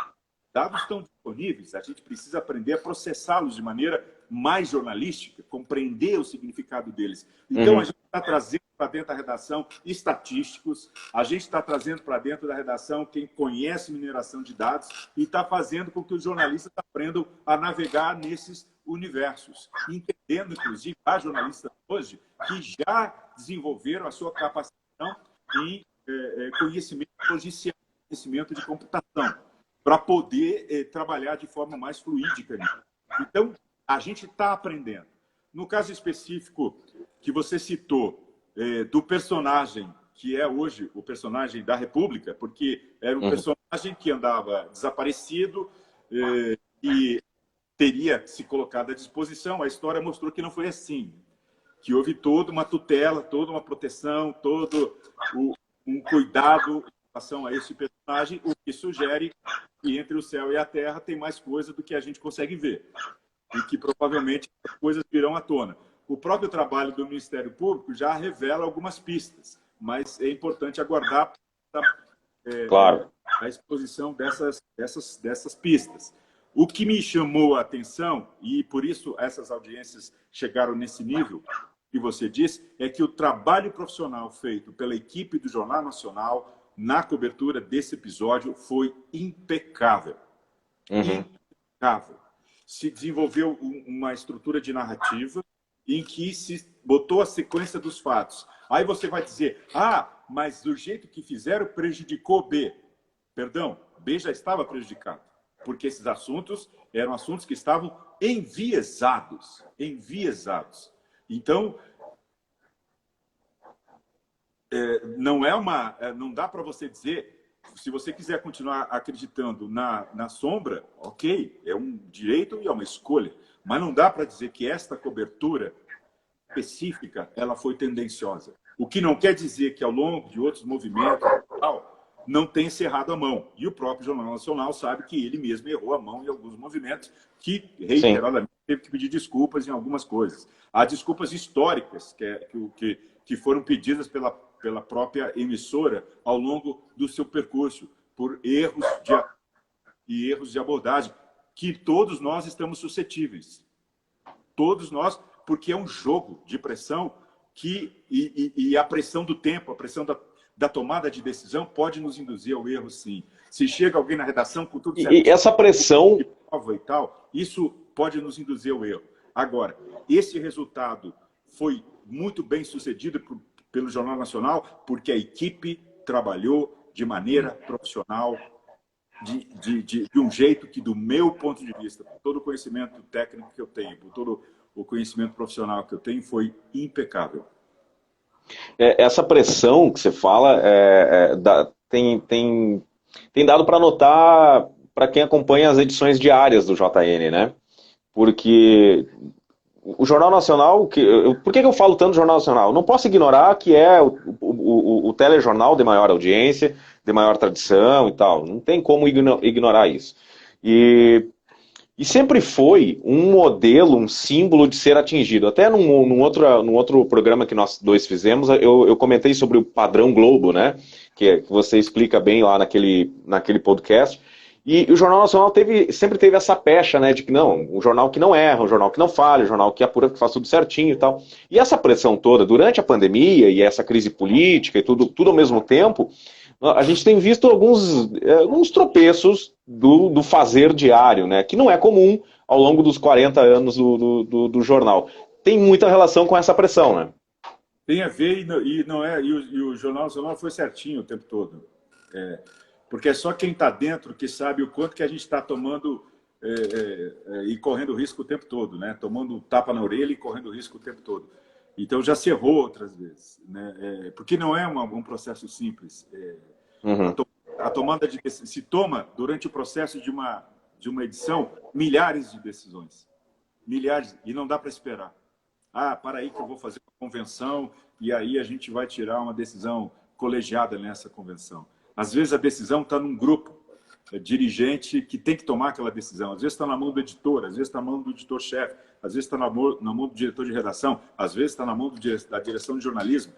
Dados estão disponíveis, a gente precisa aprender a processá-los de maneira mais jornalística, compreender o significado deles. Então, a gente está trazendo para dentro da redação estatísticos, a gente está trazendo para dentro da redação quem conhece mineração de dados e está fazendo com que os jornalistas aprendam a navegar nesses universos, entendendo, inclusive, há jornalistas hoje que já desenvolveram a sua capacitação em conhecimento logicial, conhecimento de computação, para poder trabalhar de forma mais fluídica. Então, a gente está aprendendo. No caso específico que você citou, do personagem, que é hoje o personagem da República, porque era um personagem que andava desaparecido e teria se colocado à disposição, a história mostrou que não foi assim, que houve toda uma tutela, toda uma proteção, todo um cuidado em relação a esse personagem, o que sugere que entre o céu e a terra tem mais coisa do que a gente consegue ver. E que provavelmente as coisas virão à tona. O próprio trabalho do Ministério Público já revela algumas pistas, mas é importante aguardar a exposição dessas pistas. O que me chamou a atenção, e por isso essas audiências chegaram nesse nível que você disse, é que o trabalho profissional feito pela equipe do Jornal Nacional na cobertura desse episódio foi impecável. Impecável. Se desenvolveu uma estrutura de narrativa em que se botou a sequência dos fatos. Aí você vai dizer, mas do jeito que fizeram prejudicou B. Perdão, B já estava prejudicado, porque esses assuntos eram assuntos que estavam enviesados. Então, não dá para você dizer, se você quiser continuar acreditando na sombra, ok, é um direito e é uma escolha, mas não dá para dizer que esta cobertura específica ela foi tendenciosa. O que não quer dizer que ao longo de outros movimentos não tenha se errado a mão. E o próprio Jornal Nacional sabe que ele mesmo errou a mão em alguns movimentos que reiteradamente teve que pedir desculpas em algumas coisas. Há desculpas históricas que foram pedidas pela própria emissora ao longo do seu percurso, por erros de abordagem, que todos nós estamos suscetíveis. Todos nós, porque é um jogo de pressão e a pressão do tempo, a pressão da tomada de decisão pode nos induzir ao erro, sim. Se chega alguém na redação com tudo certo, e essa pressão e tal, isso pode nos induzir ao erro. Agora, esse resultado foi muito bem sucedido pelo Jornal Nacional, porque a equipe trabalhou de maneira profissional, de um jeito que, do meu ponto de vista, por todo o conhecimento técnico que eu tenho, por todo o conhecimento profissional que eu tenho, foi impecável. Essa pressão que você fala tem dado para notar para quem acompanha as edições diárias do JN, né? Porque o Jornal Nacional, por que eu falo tanto do Jornal Nacional? Eu não posso ignorar que é o telejornal de maior audiência, de maior tradição e tal. Não tem como ignorar isso. E sempre foi um modelo, um símbolo de ser atingido. Até num outro programa que nós dois fizemos, eu comentei sobre o padrão Globo, né? Que você explica bem lá naquele podcast. E o Jornal Nacional sempre teve essa pecha, né, de que não, um jornal que não erra, um jornal que não falha, um jornal que apura, que faz tudo certinho e tal. E essa pressão toda, durante a pandemia e essa crise política e tudo ao mesmo tempo, a gente tem visto alguns tropeços do fazer diário, né, que não é comum ao longo dos 40 anos do jornal. Tem muita relação com essa pressão, né? Tem a ver e não é, e o Jornal Nacional foi certinho o tempo todo. Porque é só quem está dentro que sabe o quanto que a gente está tomando e correndo risco o tempo todo, né? Tomando tapa na orelha e correndo risco o tempo todo. Então já se errou outras vezes, né? Porque não é um processo simples. Uhum. A tomada de decisão se toma durante o processo de uma edição milhares de decisões, milhares, e não dá para esperar. Ah, para aí que eu vou fazer uma convenção e aí a gente vai tirar uma decisão colegiada nessa convenção. Às vezes a decisão está num grupo dirigente que tem que tomar aquela decisão. Às vezes está na mão do editor, às vezes está na mão do editor-chefe, às vezes está na mão do diretor de redação, às vezes está na mão da direção de jornalismo.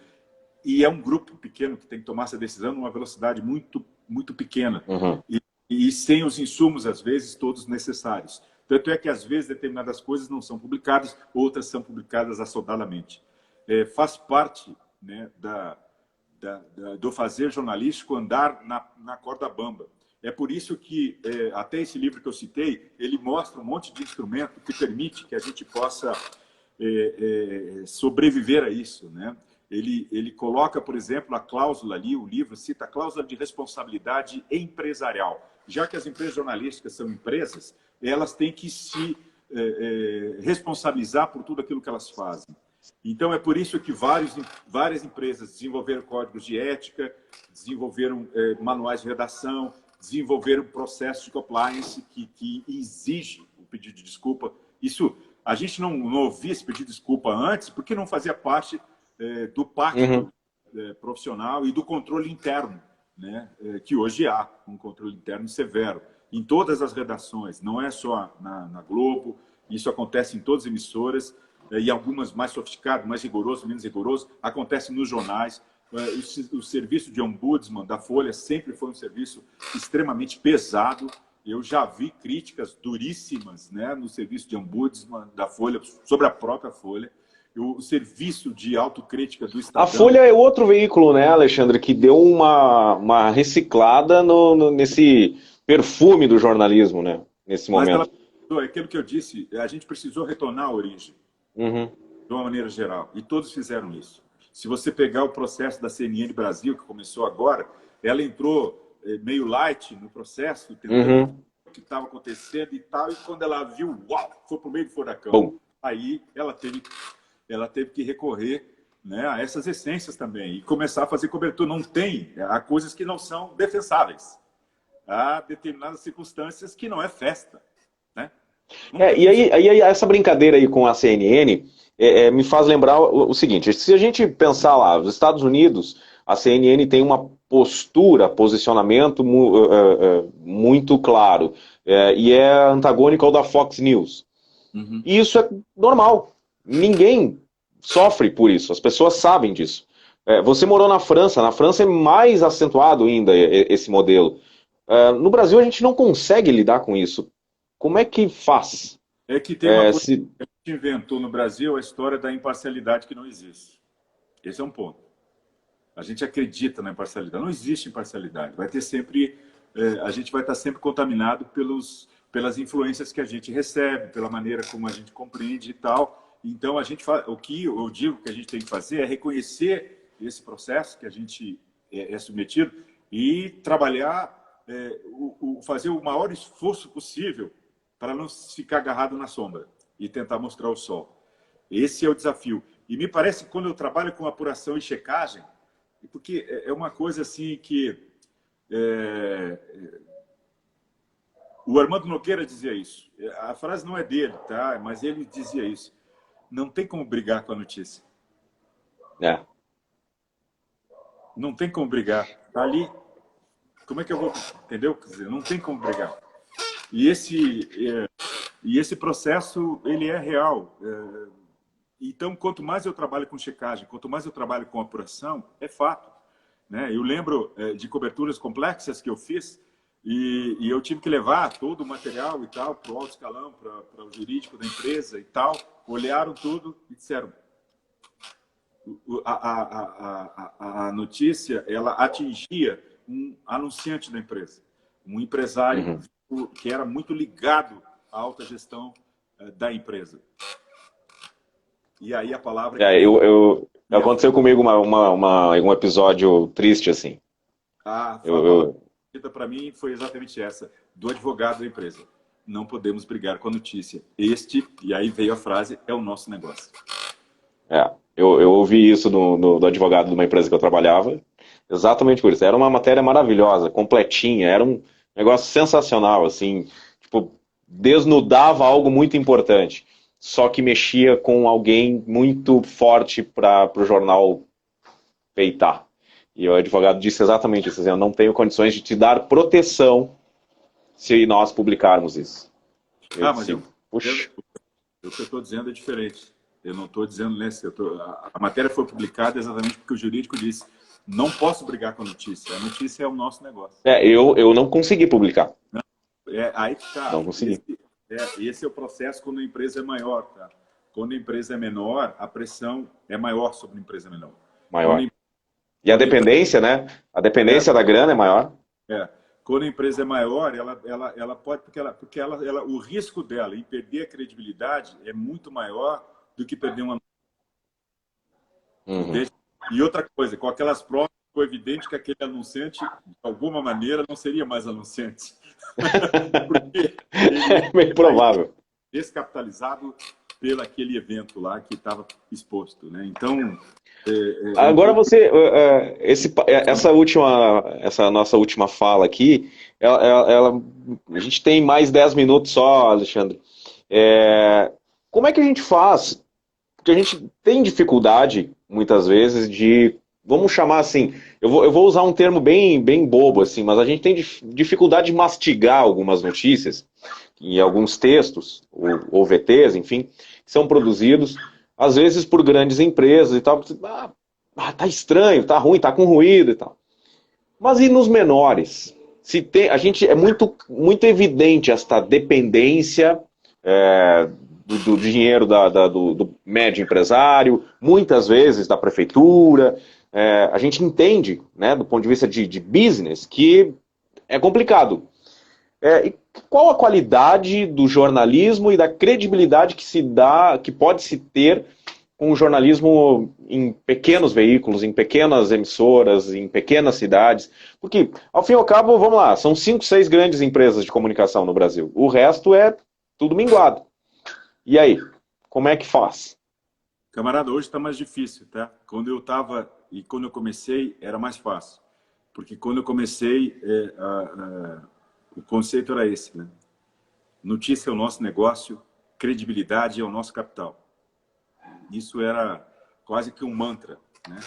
E é um grupo pequeno que tem que tomar essa decisão numa velocidade muito, muito pequena. Uhum. E sem os insumos, às vezes, todos necessários. Tanto é que, às vezes, determinadas coisas não são publicadas, outras são publicadas assodadamente. Faz parte, né, do fazer jornalístico andar na corda bamba. É por isso que, até esse livro que eu citei, ele mostra um monte de instrumento que permite que a gente possa sobreviver a isso, né? Ele coloca, por exemplo, a cláusula ali, o livro cita a cláusula de responsabilidade empresarial. Já que as empresas jornalísticas são empresas, elas têm que se responsabilizar por tudo aquilo que elas fazem. Então, é por isso que várias empresas desenvolveram códigos de ética, desenvolveram manuais de redação, desenvolveram processos de compliance que exige o pedido de desculpa. Isso, a gente não ouvia esse pedido de desculpa antes, porque não fazia parte do pacto profissional e do controle interno, né? Que hoje há um controle interno severo em todas as redações, não é só na Globo, isso acontece em todas as emissoras, e algumas mais sofisticadas, mais rigoroso, menos rigoroso, acontece nos jornais. O serviço de ombudsman da Folha sempre foi um serviço extremamente pesado. Eu já vi críticas duríssimas, né, no serviço de ombudsman da Folha, sobre a própria Folha. O serviço de autocrítica do Estadão... A Folha é outro veículo, né, Alexandre, que deu uma reciclada nesse perfume do jornalismo, né, nesse momento. Mas é aquilo que eu disse, a gente precisou retornar à origem, de uma maneira geral, e todos fizeram isso. Se você pegar o processo da CNN Brasil, que começou agora, ela entrou meio light no processo, entendendo o que estava acontecendo e tal, e quando ela viu, uau, foi para o meio do furacão. Bom. Aí ela teve que recorrer, né, a essas essências também e começar a fazer cobertura. Há coisas que não são defensáveis. Há determinadas circunstâncias que não é festa, né? E aí essa brincadeira aí com a CNN me faz lembrar o seguinte: se a gente pensar lá, os Estados Unidos, a CNN tem uma posicionamento muito claro, e é antagônico ao da Fox News. E isso é normal. Ninguém sofre por isso, as pessoas sabem disso. Você morou na França é mais acentuado ainda esse modelo. No Brasil a gente não consegue lidar com isso. Como é que faz? É que tem uma coisa que a gente inventou no Brasil, a história da imparcialidade que não existe. Esse é um ponto. A gente acredita na imparcialidade. Não existe imparcialidade. Vai ter sempre, a gente vai estar sempre contaminado pelas influências que a gente recebe, pela maneira como a gente compreende e tal. Então, o que eu digo que a gente tem que fazer é reconhecer esse processo que a gente é submetido e trabalhar, fazer o maior esforço possível para não ficar agarrado na sombra e tentar mostrar o sol. Esse é o desafio. E me parece que quando eu trabalho com apuração e checagem, porque é uma coisa assim que... o Armando Nogueira dizia isso. A frase não é dele, tá? Mas ele dizia isso. Não tem como brigar com a notícia. Não tem como brigar. Tá ali. Como é que eu vou... Entendeu? Quer dizer, não tem como brigar. E esse processo, ele é real. Então, quanto mais eu trabalho com checagem, quanto mais eu trabalho com apuração, é fato, né? Eu lembro de coberturas complexas que eu fiz, E eu tive que levar todo o material e tal para o alto escalão, para o jurídico da empresa e tal. Olharam tudo e disseram: a notícia ela atingia um anunciante da empresa, um empresário que era muito ligado à alta gestão da empresa. E aí a palavra... Aconteceu comigo um episódio triste, assim. A palavra para mim foi exatamente essa, do advogado da empresa. Não podemos brigar com a notícia. E aí veio a frase, é o nosso negócio. Eu ouvi isso do advogado de uma empresa que eu trabalhava, exatamente por isso. Era uma matéria maravilhosa, completinha, era um negócio sensacional, assim, tipo, desnudava algo muito importante, só que mexia com alguém muito forte para o jornal peitar. E o advogado disse exatamente isso, assim, eu não tenho condições de te dar proteção se nós publicarmos isso. Mas o que eu estou dizendo é diferente. Eu não estou dizendo nesse... A matéria foi publicada exatamente porque o jurídico disse: não posso brigar com a notícia. A notícia é o nosso negócio. Eu não consegui publicar. Aí que tá. Não consegui. Esse é o processo quando a empresa é maior. Tá? Quando a empresa é menor, a pressão é maior sobre a empresa menor. Maior. E a dependência, né? A dependência da grana é maior. Quando a empresa é maior, ela pode... Porque o risco dela em perder a credibilidade é muito maior do que perder uma... E outra coisa, com aquelas provas, ficou evidente que aquele anunciante, de alguma maneira, não seria mais anunciante. Porque é meio provável. Descapitalizado pelo aquele evento lá que estava exposto, né? Então... Agora essa nossa última fala aqui, a gente tem mais 10 minutos só, Alexandre. Como é que a gente faz? Porque a gente tem dificuldade, muitas vezes, de... Vamos chamar assim... Eu vou usar um termo bem bobo, assim, mas a gente tem dificuldade de mastigar algumas notícias, em alguns textos, ou VTs, enfim, que são produzidos, às vezes por grandes empresas e tal. Tá estranho, tá ruim, tá com ruído e tal. Mas e nos menores? É muito evidente esta dependência... do dinheiro do médio empresário, muitas vezes da prefeitura. A gente entende, né, do ponto de vista de business, que é complicado. E qual a qualidade do jornalismo e da credibilidade que pode se ter com o jornalismo em pequenos veículos, em pequenas emissoras, em pequenas cidades? Porque, ao fim e ao cabo, vamos lá, são 5, 6 grandes empresas de comunicação no Brasil. O resto é tudo minguado. E aí, como é que faz? Camarada, hoje está mais difícil, tá? Quando eu comecei, era mais fácil. Porque quando eu comecei, o conceito era esse, né? Notícia é o nosso negócio, credibilidade é o nosso capital. Isso era quase que um mantra, né?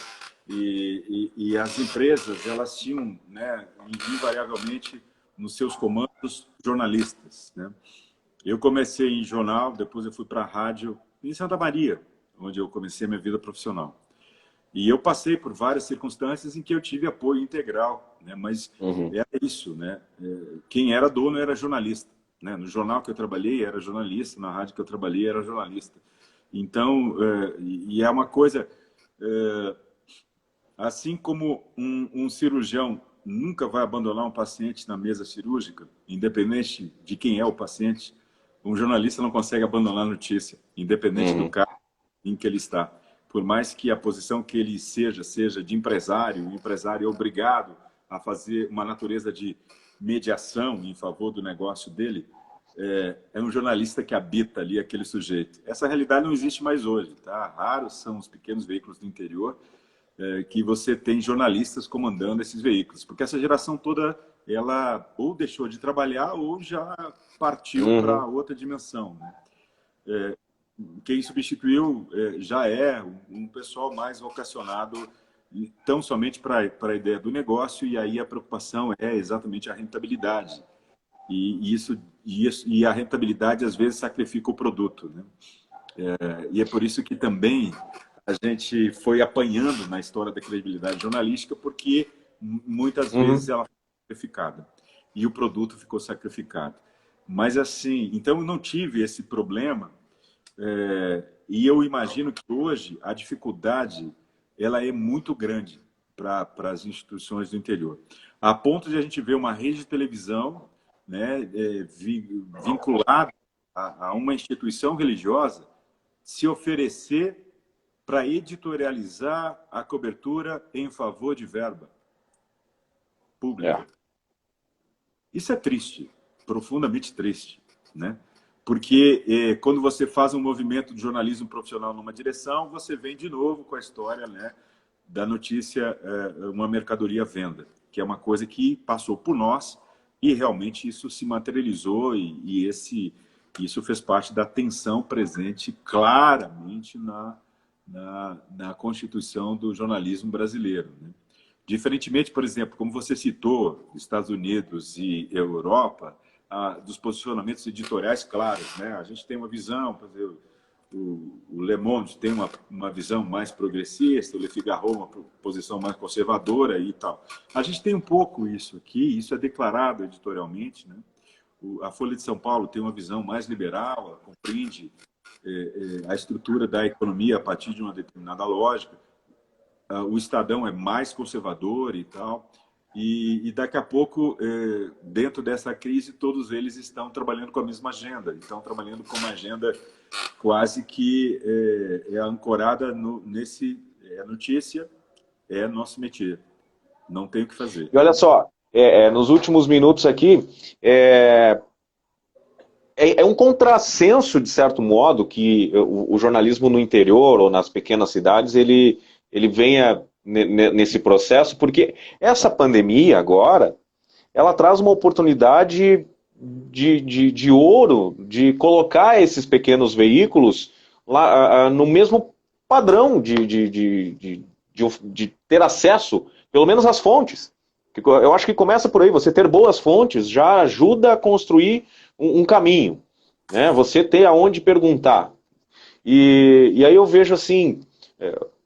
E as empresas, elas tinham, né, invariavelmente, nos seus comandos, jornalistas, né? Eu comecei em jornal, depois eu fui para a rádio em Santa Maria, onde eu comecei a minha vida profissional. E eu passei por várias circunstâncias em que eu tive apoio integral, né? Mas era isso, né? Quem era dono era jornalista, né? No jornal que eu trabalhei era jornalista, na rádio que eu trabalhei era jornalista. Então, e é uma coisa, assim como um cirurgião nunca vai abandonar um paciente na mesa cirúrgica, independente de quem é o paciente, um jornalista não consegue abandonar a notícia, independente do cargo em que ele está. Por mais que a posição que ele seja de empresário, o empresário é obrigado a fazer uma natureza de mediação em favor do negócio dele, é um jornalista que habita ali aquele sujeito. Essa realidade não existe mais hoje, tá? Raros são os pequenos veículos do interior que você tem jornalistas comandando esses veículos, porque essa geração toda, ela ou deixou de trabalhar ou já partiu para outra dimensão, né? Quem substituiu já é um pessoal mais vocacionado tão somente para a ideia do negócio, e aí a preocupação é exatamente a rentabilidade. E a rentabilidade, às vezes, sacrifica o produto, né? E é por isso que também a gente foi apanhando na história da credibilidade jornalística, porque muitas vezes ela foi sacrificada. e o produto ficou sacrificado. Mas assim, então eu não tive esse problema, e eu imagino que hoje a dificuldade ela é muito grande para as instituições do interior, a ponto de a gente ver uma rede de televisão, né, vinculada a uma instituição religiosa se oferecer para editorializar a cobertura em favor de verba pública. Isso é triste, profundamente triste, né? Porque quando você faz um movimento de jornalismo profissional numa direção, você vem de novo com a história, né, da notícia, uma mercadoria à venda, que é uma coisa que passou por nós e realmente isso se materializou e isso fez parte da tensão presente claramente na Constituição do jornalismo brasileiro, né? Diferentemente, por exemplo, como você citou, Estados Unidos e Europa, dos posicionamentos editoriais claros, né? A gente tem uma visão, por exemplo, o Le Monde tem uma visão mais progressista, o Le Figaro uma posição mais conservadora e tal. A gente tem um pouco isso aqui, isso é declarado editorialmente, né? A Folha de São Paulo tem uma visão mais liberal, ela compreende a estrutura da economia a partir de uma determinada lógica. O Estadão é mais conservador e tal, e daqui a pouco, dentro dessa crise, todos eles estão trabalhando com a mesma agenda, estão trabalhando com uma agenda quase que ancorada nesse notícia, é nosso métier, não tem o que fazer. E olha só, nos últimos minutos aqui, é um contrassenso, de certo modo, que o jornalismo no interior ou nas pequenas cidades, ele venha nesse processo, porque essa pandemia agora, ela traz uma oportunidade de ouro, de colocar esses pequenos veículos lá no mesmo padrão de ter acesso, pelo menos às fontes. Eu acho que começa por aí, você ter boas fontes já ajuda a construir um caminho, né? Você ter aonde perguntar. E aí eu vejo assim,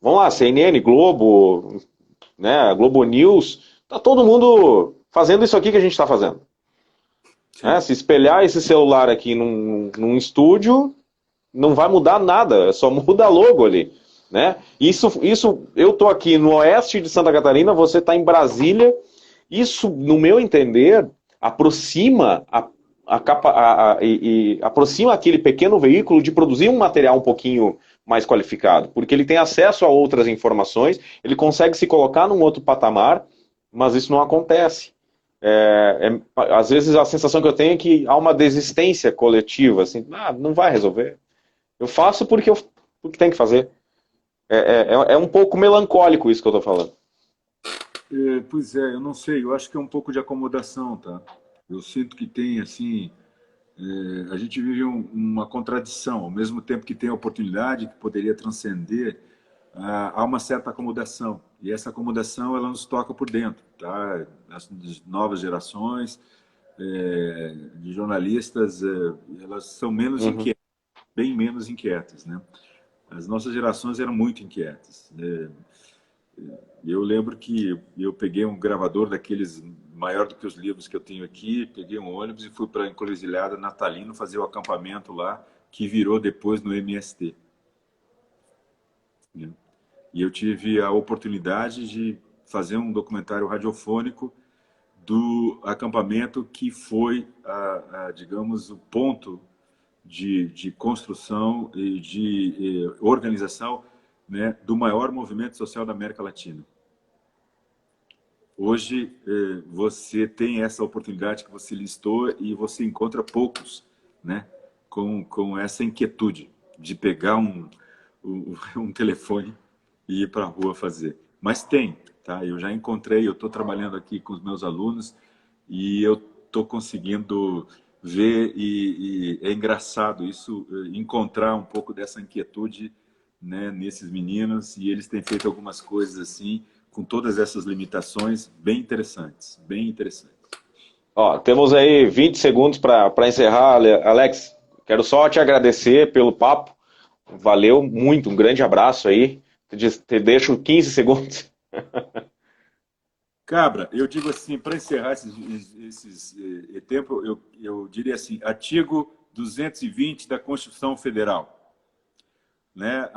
vamos lá, CNN, Globo, né, Globo News, tá todo mundo fazendo isso aqui que a gente está fazendo. Se espelhar esse celular aqui num estúdio, não vai mudar nada, só muda a logo ali, né? Isso eu tô aqui no oeste de Santa Catarina, você está em Brasília. Isso, no meu entender, aproxima aproxima aquele pequeno veículo de produzir um material um pouquinho mais qualificado, porque ele tem acesso a outras informações, ele consegue se colocar num outro patamar, mas isso não acontece. Às vezes a sensação que eu tenho é que há uma desistência coletiva, assim, não vai resolver. Eu faço porque tem que fazer. É um pouco melancólico isso que eu estou falando. Pois é, eu não sei, eu acho que é um pouco de acomodação, tá? Eu sinto que tem, assim, a gente vive uma contradição, ao mesmo tempo que tem a oportunidade que poderia transcender, há uma certa acomodação, e essa acomodação ela nos toca por dentro, tá? As novas gerações de jornalistas, elas são menos inquietas, bem menos inquietas, né? As nossas gerações eram muito inquietas, né? Eu lembro que eu peguei um gravador daqueles maior do que os livros que eu tenho aqui, peguei um ônibus e fui para a Encruzilhada Natalino fazer o acampamento lá, que virou depois no MST. E eu tive a oportunidade de fazer um documentário radiofônico do acampamento que foi, digamos, o ponto de construção e de organização, né, do maior movimento social da América Latina. Hoje, você tem essa oportunidade que você listou e você encontra poucos, né, com essa inquietude de pegar um telefone e ir para a rua fazer. Mas tem, tá? Eu já encontrei, eu estou trabalhando aqui com os meus alunos e eu estou conseguindo ver e é engraçado isso, encontrar um pouco dessa inquietude, né, nesses meninos, e eles têm feito algumas coisas assim, com todas essas limitações, bem interessantes, bem interessantes. Ó, temos aí 20 segundos para encerrar, Alex. Quero só te agradecer pelo papo. Valeu muito, um grande abraço aí. Te deixo 15 segundos. Cabra, eu digo assim, para encerrar tempo, eu diria assim, artigo 220 da Constituição Federal, né?